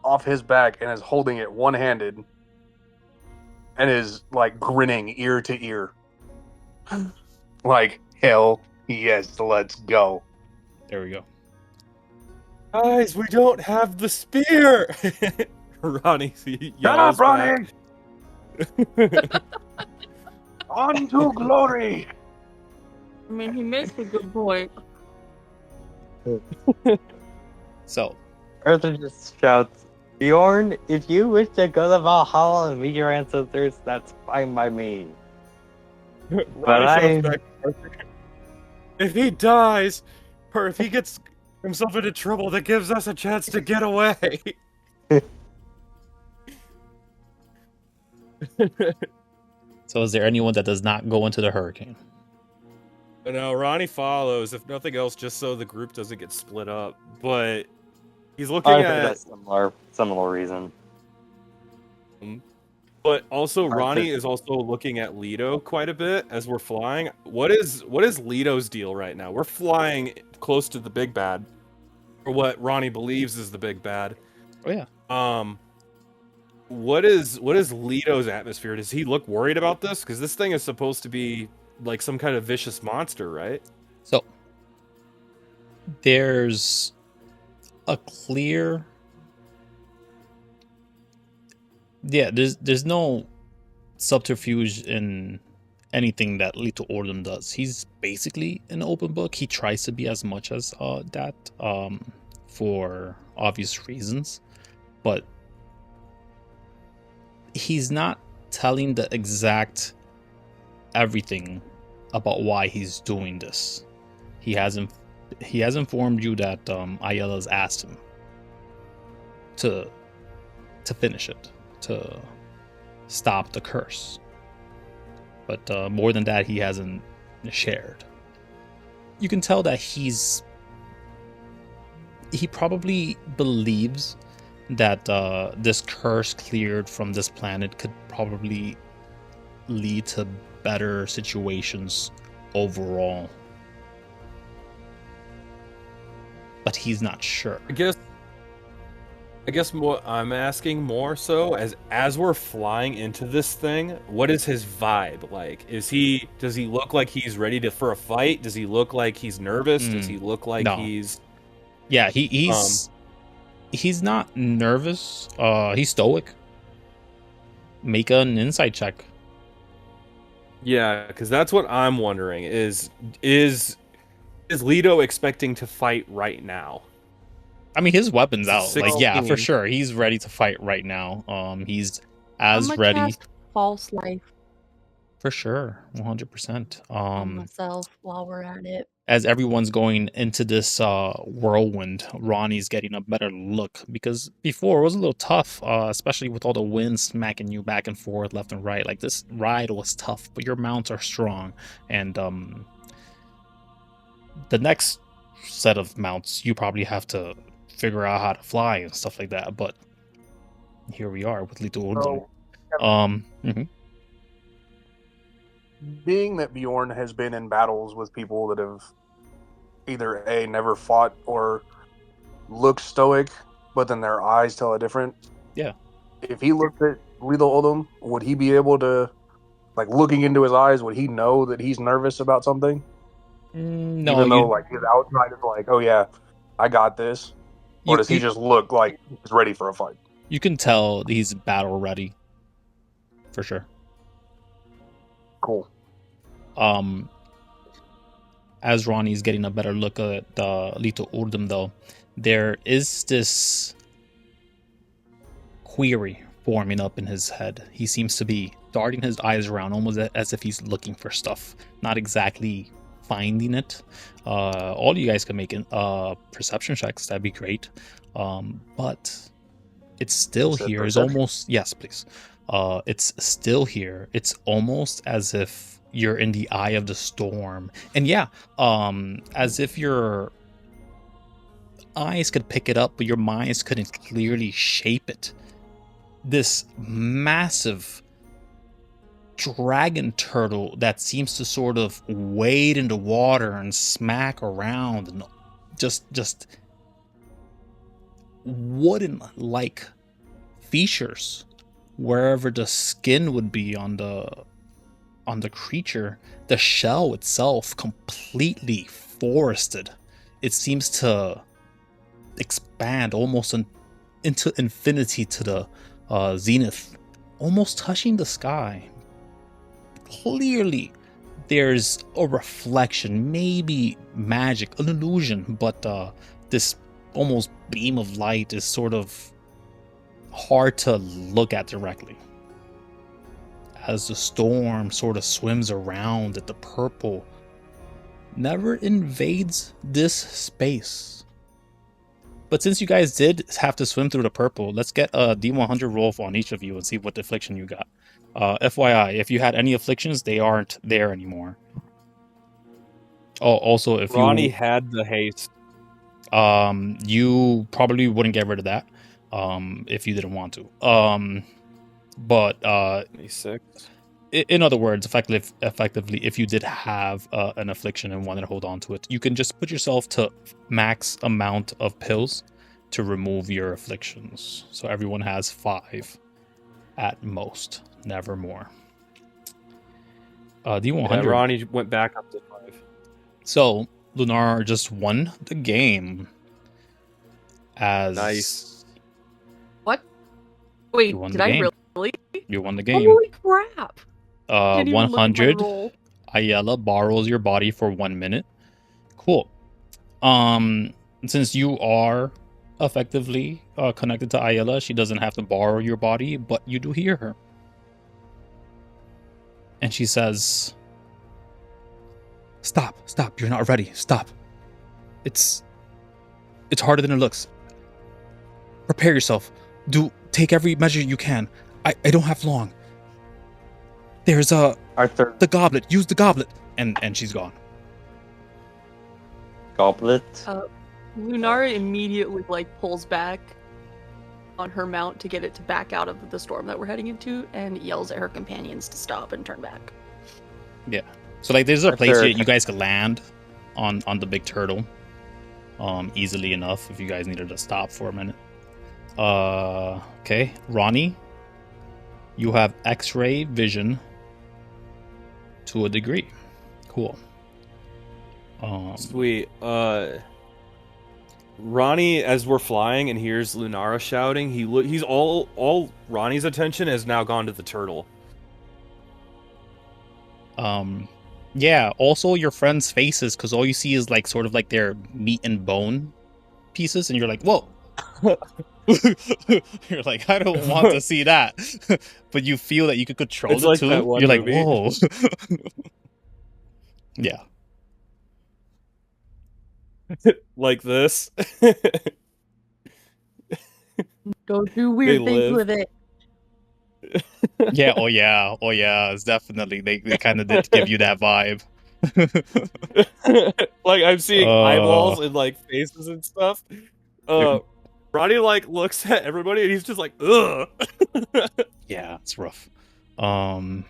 off his back and is holding it one-handed, and is like grinning ear to ear, like hell yes, let's go. There we go. Guys, we don't have the spear. Ronnie Shut yells up, Ronnie! On to glory! I mean, he makes a good point. So Arthur just shouts, Bjorn, if you wish to go to Valhalla and meet your ancestors, that's fine by me. Ronnie shouts back to Arthur, if he dies, or if he gets himself into trouble, that gives us a chance to get away. So is there anyone that does not go into the hurricane? No, Ronnie follows, if nothing else, just so the group doesn't get split up. But he's looking I think at. that's similar reason. But also, Arthur. Ronnie is also looking at Leto quite a bit as we're flying. What is Leto's deal right now? We're flying close to the big bad, or what Ronnie believes is the big bad. Oh yeah. What is Leto's atmosphere? Does he look worried about this? Because this thing is supposed to be like some kind of vicious monster, right? So there's a clear there's no subterfuge in anything that Little Ordum does. He's basically an open book. He tries to be as much as that for obvious reasons, but he's not telling the exact everything about why he's doing this. He has informed you that Ayala's asked him to finish it, to stop the curse. But more than that, he hasn't shared. You can tell that he probably believes that this curse cleared from this planet could probably lead to better situations overall. But he's not sure. I guess more I'm asking more so as we're flying into this thing, what is his vibe like? Does he look like he's ready for a fight? Does he look like he's nervous? Does he look like No. he's Yeah, he's not nervous. He's stoic. Make an insight check. Yeah, because that's what I'm wondering is Is Leto expecting to fight right now? I mean, his weapon's It's a out. Like, yeah, for 16. sure. He's ready to fight right now. He's I'm as gonna ready cast False Life for sure, 100%. on myself while we're at it. As everyone's going into this whirlwind, Ronnie's getting a better look because before it was a little tough, especially with all the wind smacking you back and forth, left and right. Like this ride was tough, but your mounts are strong, and the next set of mounts you probably have to figure out how to fly and stuff like that. But here we are with Little Urdum. So, being that Bjorn has been in battles with people that have either A, never fought, or look stoic, but then their eyes tell a different. Yeah. If he looked at Lethal Oldham, would he be able to, like, looking into his eyes, would he know that he's nervous about something? No, Even though, like, his outside is like, oh yeah, I got this. Or does he just look like he's ready for a fight? You can tell he's battle ready. For sure. Cool. As Ronnie's getting a better look at Little Urdum, though, there is this query forming up in his head. He seems to be darting his eyes around, almost as if he's looking for stuff, not exactly finding it. All you guys can make perception checks. That'd be great. But it's still here. It's almost, yes, please. It's still here. It's almost as if you're in the eye of the storm, and yeah, as if your eyes could pick it up, but your minds couldn't clearly shape it. This massive dragon turtle that seems to sort of wade in the water and smack around, and just wooden-like features wherever the skin would be on the creature. The shell itself completely forested. It seems to expand almost into infinity to the zenith, almost touching the sky. Clearly there's a reflection, maybe magic, an illusion, but this almost beam of light is sort of hard to look at directly. As the storm sort of swims around it, the purple never invades this space. But since you guys did have to swim through the purple, let's get a D100 roll on each of you and see what affliction you got. FYI, if you had any afflictions, they aren't there anymore. Oh, also, if Ronnie had the haste, you probably wouldn't get rid of that if you didn't want to. But 26. In other words, effectively, if you did have an affliction and wanted to hold on to it, you can just put yourself to max amount of pills to remove your afflictions. So everyone has 5 at most, never more. D100. Yeah, Ronnie went back up to 5. So Lunara just won the game. As nice. What? Wait, did I really? You won the game. Holy crap! 100. Ayala borrows your body for 1 minute. Cool. Since you are effectively connected to Ayala, she doesn't have to borrow your body, but you do hear her. And she says, Stop, you're not ready, stop. It's harder than it looks. Prepare yourself. Take every measure you can. I don't have long. There's Arthur. The goblet. Use the goblet. And she's gone. Goblet? Lunara immediately pulls back on her mount to get it to back out of the storm that we're heading into, and yells at her companions to stop and turn back. Yeah. So there's a place here you guys could land on the big turtle easily enough if you guys needed to stop for a minute. Okay, Ronny, you have X-ray vision to a degree. Cool. Sweet. Ronnie, as we're flying and hears Lunara shouting, he's all Ronnie's attention has now gone to the turtle. Yeah, also your friends' faces, because all you see is like sort of like their meat and bone pieces, and you're like, whoa. You're like, I don't want to see that. But you feel that you could control It's it like too. that one You're like, movie. whoa. Yeah. Like this. Don't do They weird things live. with it. Yeah, oh yeah, it's definitely they kind of did give you that vibe. Like I'm seeing eyeballs and like faces and stuff. Ronnie like looks at everybody and he's just like, ugh. Yeah, it's rough. Let's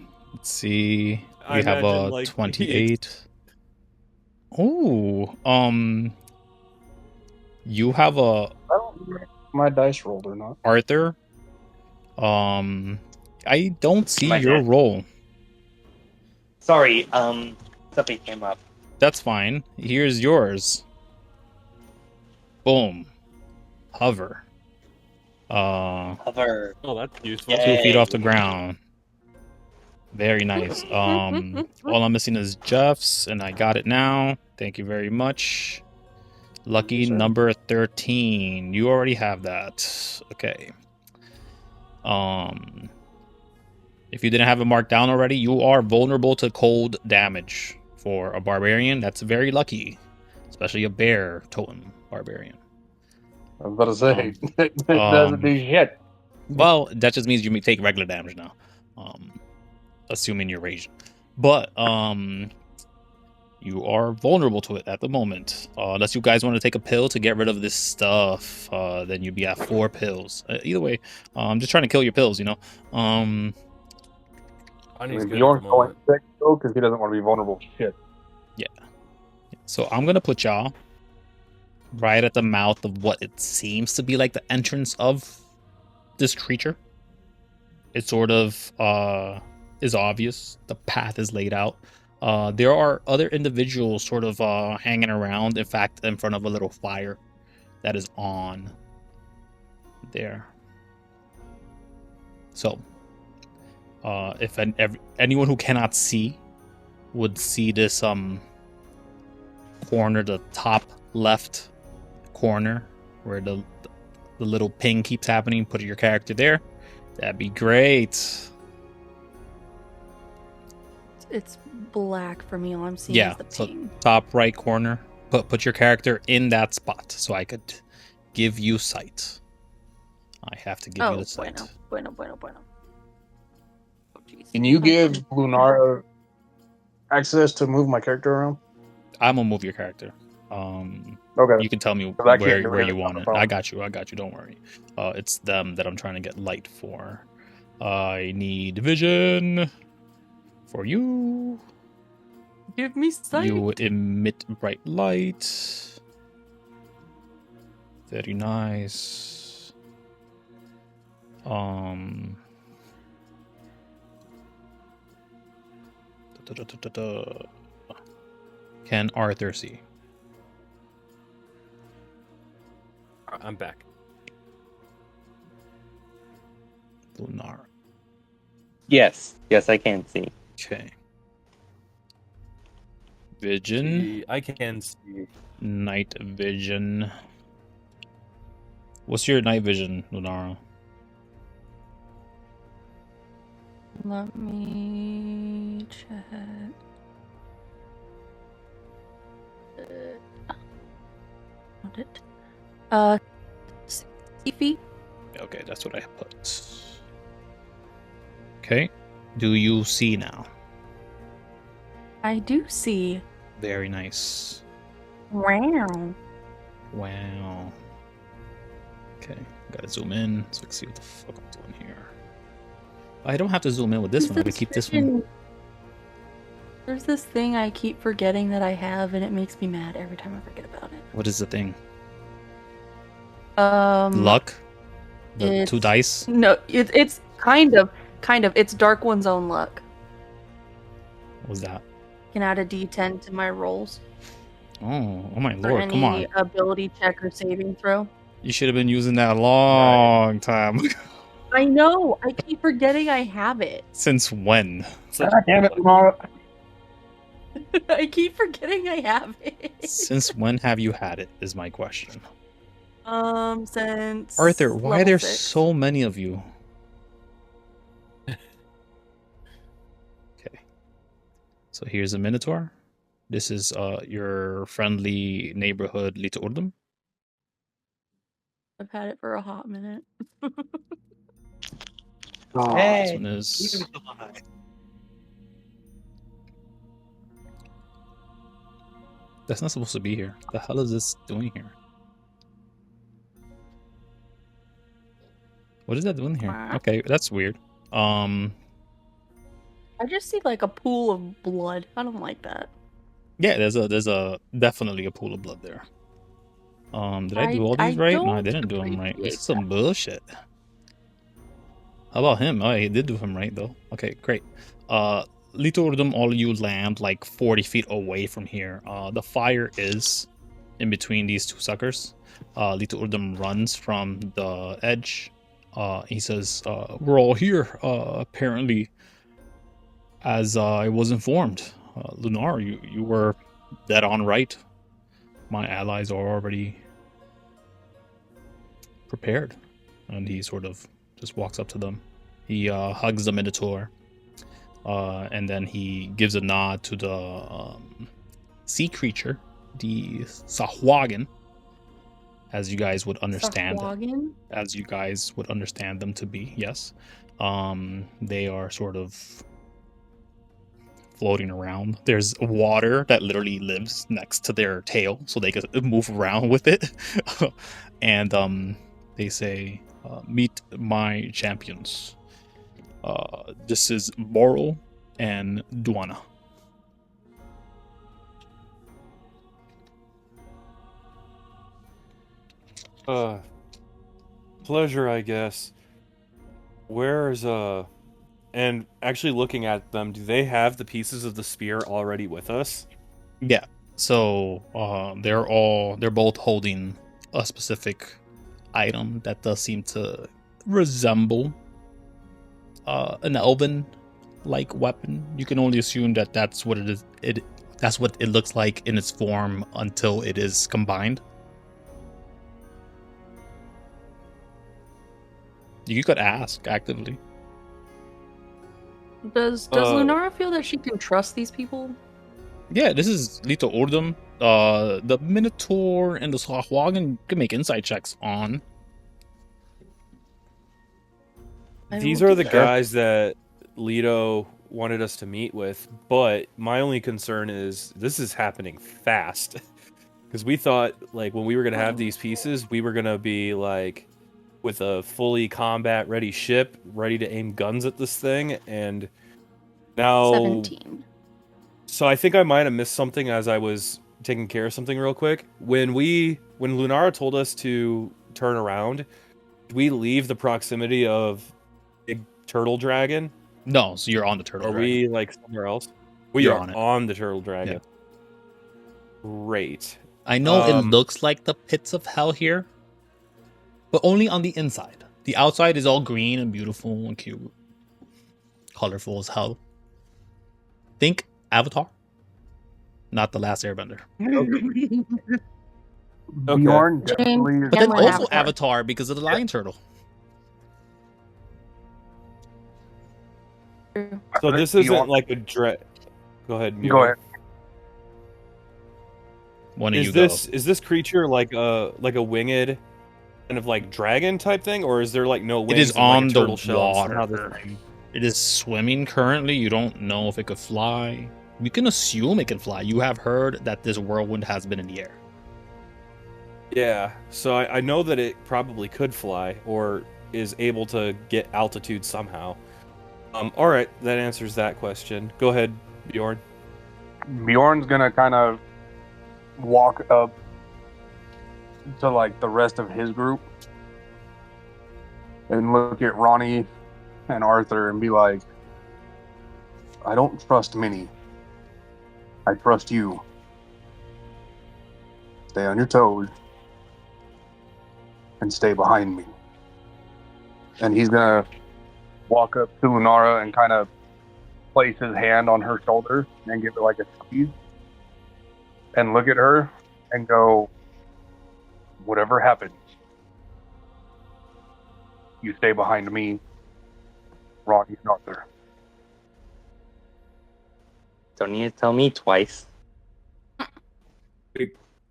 see. I We have imagine, a like, 28. Oh, you have a I don't remember if my dice rolled or not. Arthur. I don't see My your bad. roll. Sorry, something came up. That's fine. Here's yours. Boom. Hover. Hover. Oh, that's useful. Yeah. 2 feet off the Yay. ground. Very nice. All I'm missing is Jeff's, and I got it now. Thank you very much. Lucky Yes, sir. number 13. You already have that. Okay. If you didn't have it marked down already, you are vulnerable to cold damage. For a barbarian, that's very lucky. Especially a bear totem barbarian. I was about to say, it um, doesn't do shit. Well, that just means you may take regular damage now. Assuming you're raging. But you are vulnerable to it at the moment. Unless you guys want to take a pill to get rid of this stuff, then you'd be at 4 pills. Either way, I'm just trying to kill your pills, you know. I Ronnie's mean, good Bjorn's at the going moment. sick though because he doesn't want to be vulnerable to shit. So I'm gonna put y'all right at the mouth of what it seems to be like the entrance of this creature. It sort of is obvious. The path is laid out. There are other individuals sort of hanging around. In fact, in front of a little fire that is on there. So, if anyone who cannot see would see this corner, the top left corner where the little ping keeps happening, put your character there. That'd be great. It's black for me. All I'm seeing Yeah, is the so ping. top right corner. Put your character in that spot so I could give you sight. I have to give you the sight. Bueno. Oh, jeez. Can you give Lunara access to move my character around? I'm gonna move your character. Okay. You can tell me 'Cause I can't do where it you on want the it. phone. I got you. Don't worry. It's them that I'm trying to get light for. I need vision for you. Give me sight. You emit bright light. Very nice. Can Arthur see? I'm back. Lunara. Yes, I can see. Okay. Vision. See, I can see. Night vision. What's your night vision, Lunara? Let me check. Found it. 60 feet. Okay, that's what I put. Okay. Do you see now? I do see. Very nice. Wow. Wow. Okay, gotta zoom in so I can see what the fuck I'm doing here. I don't have to zoom in with this one. I can keep this one. There's this thing I keep forgetting that I have, and it makes me mad every time I forget about it. What is the thing? Luck. Luck? The 2 dice? No, it's kind of. It's Dark One's own luck. What was that? Can add a D10 to my rolls Oh my for lord, any come on. ability check or saving throw. You should have been using that a long time. I know. I keep forgetting I have it. Since when? Such God damn it, a- Lunara. I keep forgetting I have it. Since when have you had it? Is my question. Since Arthur, why are level there 6. so many of you? Okay. So here's a Minotaur. This is your friendly neighborhood Lita Urdum. I've had it for a hot minute. Oh, This Hey, one is that's not supposed to be here. The hell is this doing here? What is that doing here? Okay, that's weird. I just see like a pool of blood. I don't like that. Yeah, there's a definitely a pool of blood there. Did I do all these right? No, I don't didn't do them right. This appreciate is some bullshit. How about him? Oh, he did do him right though. Okay, great. Lita Urdum, all you land like 40 feet away from here. The fire is in between these two suckers. Lita Urdum runs from the edge. He says, "We're all here. Apparently, as I was informed, Lunara, you were dead on right. My allies are already prepared." And he sort of just walks up to them. He hugs the Minotaur. And then he gives a nod to the sea creature, the Sahwagan, as you guys would understand. Sahwagan? As you guys would understand them to be, yes. They are sort of floating around. There's water that literally lives next to their tail, so they can move around with it. And they say, "Meet my champions. This is Boral and Duana." Pleasure, I guess. Where's and actually looking at them, do they have the pieces of the spear already with us? Yeah. So they're both holding a specific item that does seem to resemble an elven like weapon. You can only assume that that's what it is. That's what it looks like in its form until it is combined. You could ask actively. Does Lunara feel that she can trust these people? Yeah, this is Lita Urdum. The Minotaur and the Sahwagan can make insight checks on. These are the guys that Leto wanted us to meet with, but my only concern is this is happening fast. Because we thought, like, when we were going to have these pieces, we were going to be, like, with a fully combat-ready ship, ready to aim guns at this thing, and now... 17. So I think I might have missed something as I was taking care of something real quick. When Lunara told us to turn around, did we leave the proximity of big turtle dragon? No, so you're on the turtle Are dragon. we like somewhere else? We You're are on it. on the turtle dragon. Yeah. Great. I know it looks like the pits of hell here, but only on the inside. The outside is all green and beautiful and cute. Colorful as hell. Think Avatar, not The Last Airbender. Okay. Bjorn definitely is But then Cameron also Avatar because of the lion turtle. So this isn't like a Go ahead. Muriel. Go ahead. One of Is you this creature like a winged kind of like dragon type thing, or is there like no wings? It is and, like, on a the turtle shell and water. somehow this thing- It is swimming currently. You don't know if it could fly. You can assume it can fly. You have heard that this whirlwind has been in the air. Yeah. So I know that it probably could fly or is able to get altitude somehow. All right, that answers that question. Go ahead, Bjorn. Bjorn's gonna kind of walk up to like the rest of his group and look at Ronny and Arthur and be like, "I don't trust many. I trust you. Stay on your toes and stay behind me." And he's gonna walk up to Lunara and kind of place his hand on her shoulder and give her like a squeeze and look at her and go, whatever happens, you stay behind me, Ronny and Arthur. Don't need to tell me twice.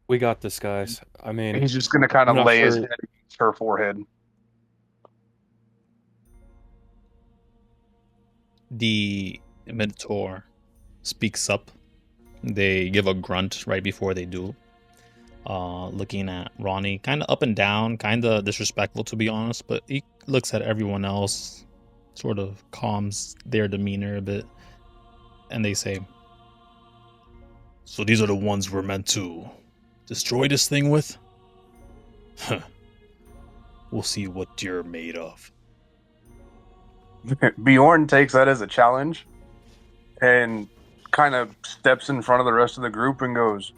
We got this, guys. I mean, He's just going to kind I'm of not lay his sure- head against her forehead. The Minotaur speaks up. They give a grunt right before they do. Looking at Ronnie, kind of up and down, kind of disrespectful to be honest, but he looks at everyone else, sort of calms their demeanor a bit, and they say, "So these are the ones we're meant to destroy this thing with? Huh. We'll see what you're made of." Bjorn takes that as a challenge and kind of steps in front of the rest of the group and goes,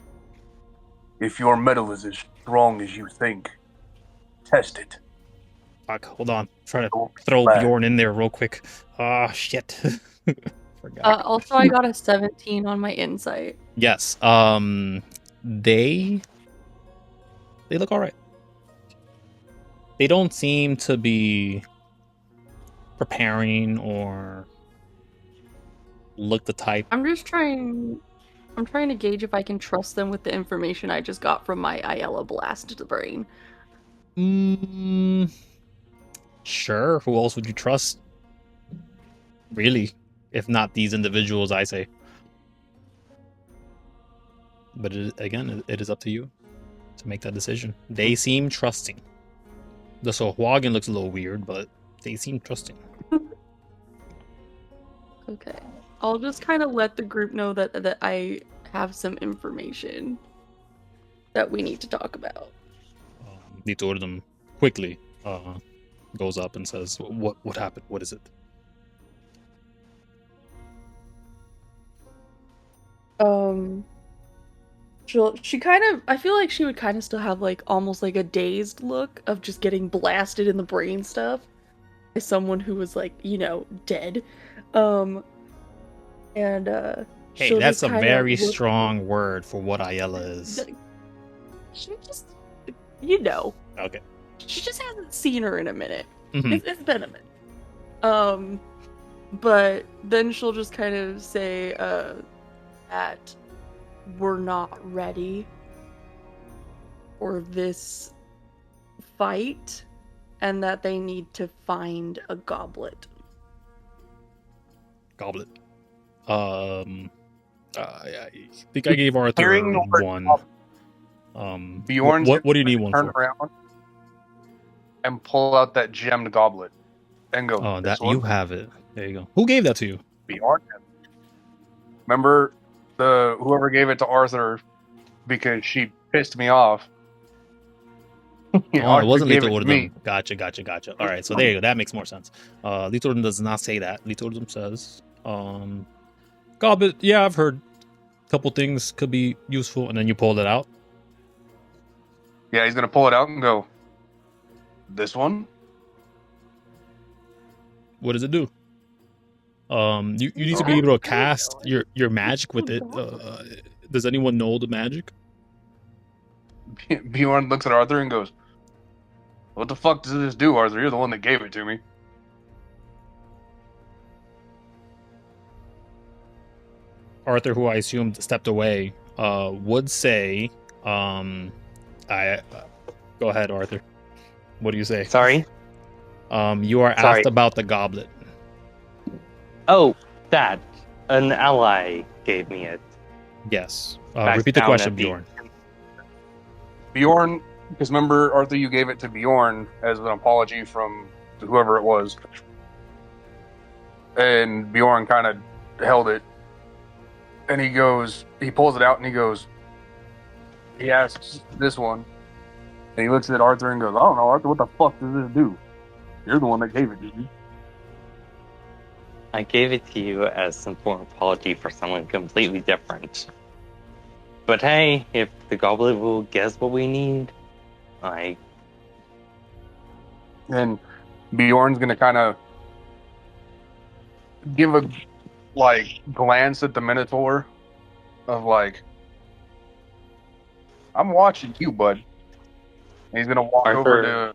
"If your metal is as strong as you think, test it." Fuck, hold on. Trying to Don't throw back. Bjorn in there real quick. Ah, shit. Forgot. Also, I got a 17 on my insight. Yes. They look all right. They don't seem to be preparing or look the type. I'm trying to gauge if I can trust them with the information I just got from my Ayala blast to the brain. Sure. Who else would you trust? Really, if not these individuals, I say. But it is up to you to make that decision. They seem trusting. The Sohwagan looks a little weird, but they seem trusting. Okay. I'll just kind of let the group know that I have some information that we need to talk about. Litordum quickly goes up and says, "What happened? What is it?" She kind of, I feel like she would kind of still have like almost like a dazed look of just getting blasted in the brain stuff by someone who was like, dead. Hey, she'll that's just a kind of very look- strong word for what Ayala is. She just, Okay. she just hasn't seen her in a minute. Mhm. It's been a minute. But then she'll just kind of say, that we're not ready for this fight, and that they need to find a goblet. Goblet. I think I gave Arthur Hearing the word one. Bjorn's What do you gonna need one turn for? around and pull out that gemmed goblet and go, Oh, "This that you one?" have it. There you go. Who gave that to you? Bjorn. Remember whoever gave it to Arthur because she pissed me off. Oh, it Arthur wasn't gave Lethal it to Ordum. me. Gotcha. All right, so there you go. That makes more sense. Lethal Ordum does not say that. Lethal Ordum says, Goblet, yeah, I've heard a couple things could be useful, and then you pulled it out. Yeah, he's gonna pull it out and go, "This one?" What does it do? You need to be able to cast your magic with it. Does anyone know the magic? Bjorn looks at Arthur and goes, "What the fuck does this do, Arthur? You're the one that gave it to me." Arthur, who I assumed stepped away, would say, I go ahead, Arthur. What do you say? Sorry? You are Sorry. asked about the goblet. Oh, that. An ally gave me it. Yes. Back Repeat the down question, at the- Bjorn. Bjorn, because remember, Arthur, you gave it to Bjorn as an apology from whoever it was. And Bjorn kind of held it. And he pulls it out and he asks this one. And he looks at Arthur and goes, "I don't know, Arthur, what the fuck does this do? You're the one that gave it to me." I gave it to you as some form of apology for someone completely different. But hey, if the goblet will guess what we need, And Bjorn's going to kind of give a glance at the Minotaur of I'm watching you, bud. And he's gonna walk over Arthur-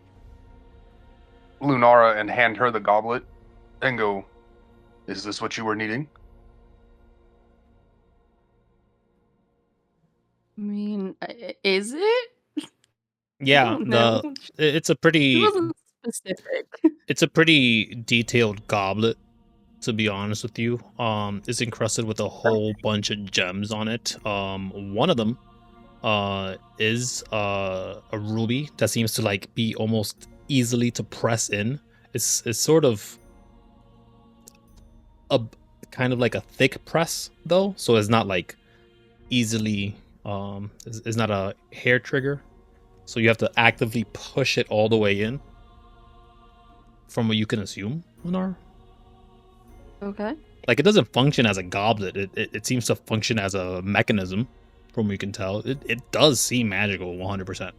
to Lunara and hand her the goblet and go, "Is this what you were needing?" I mean, is it? Yeah, No, it's a she pretty wasn't specific. it's a pretty detailed goblet, to be honest with you. It's encrusted with a whole bunch of gems on it. One of them is a ruby that seems to like be almost easily to press in. It's sort of a kind of like a thick press though, so it's not like easily it's not a hair trigger. So you have to actively push it all the way in. From what you can assume, Lunar. Okay. Like it doesn't function as a goblet. It seems to function as a mechanism, from what you can tell. It does seem magical, 100%.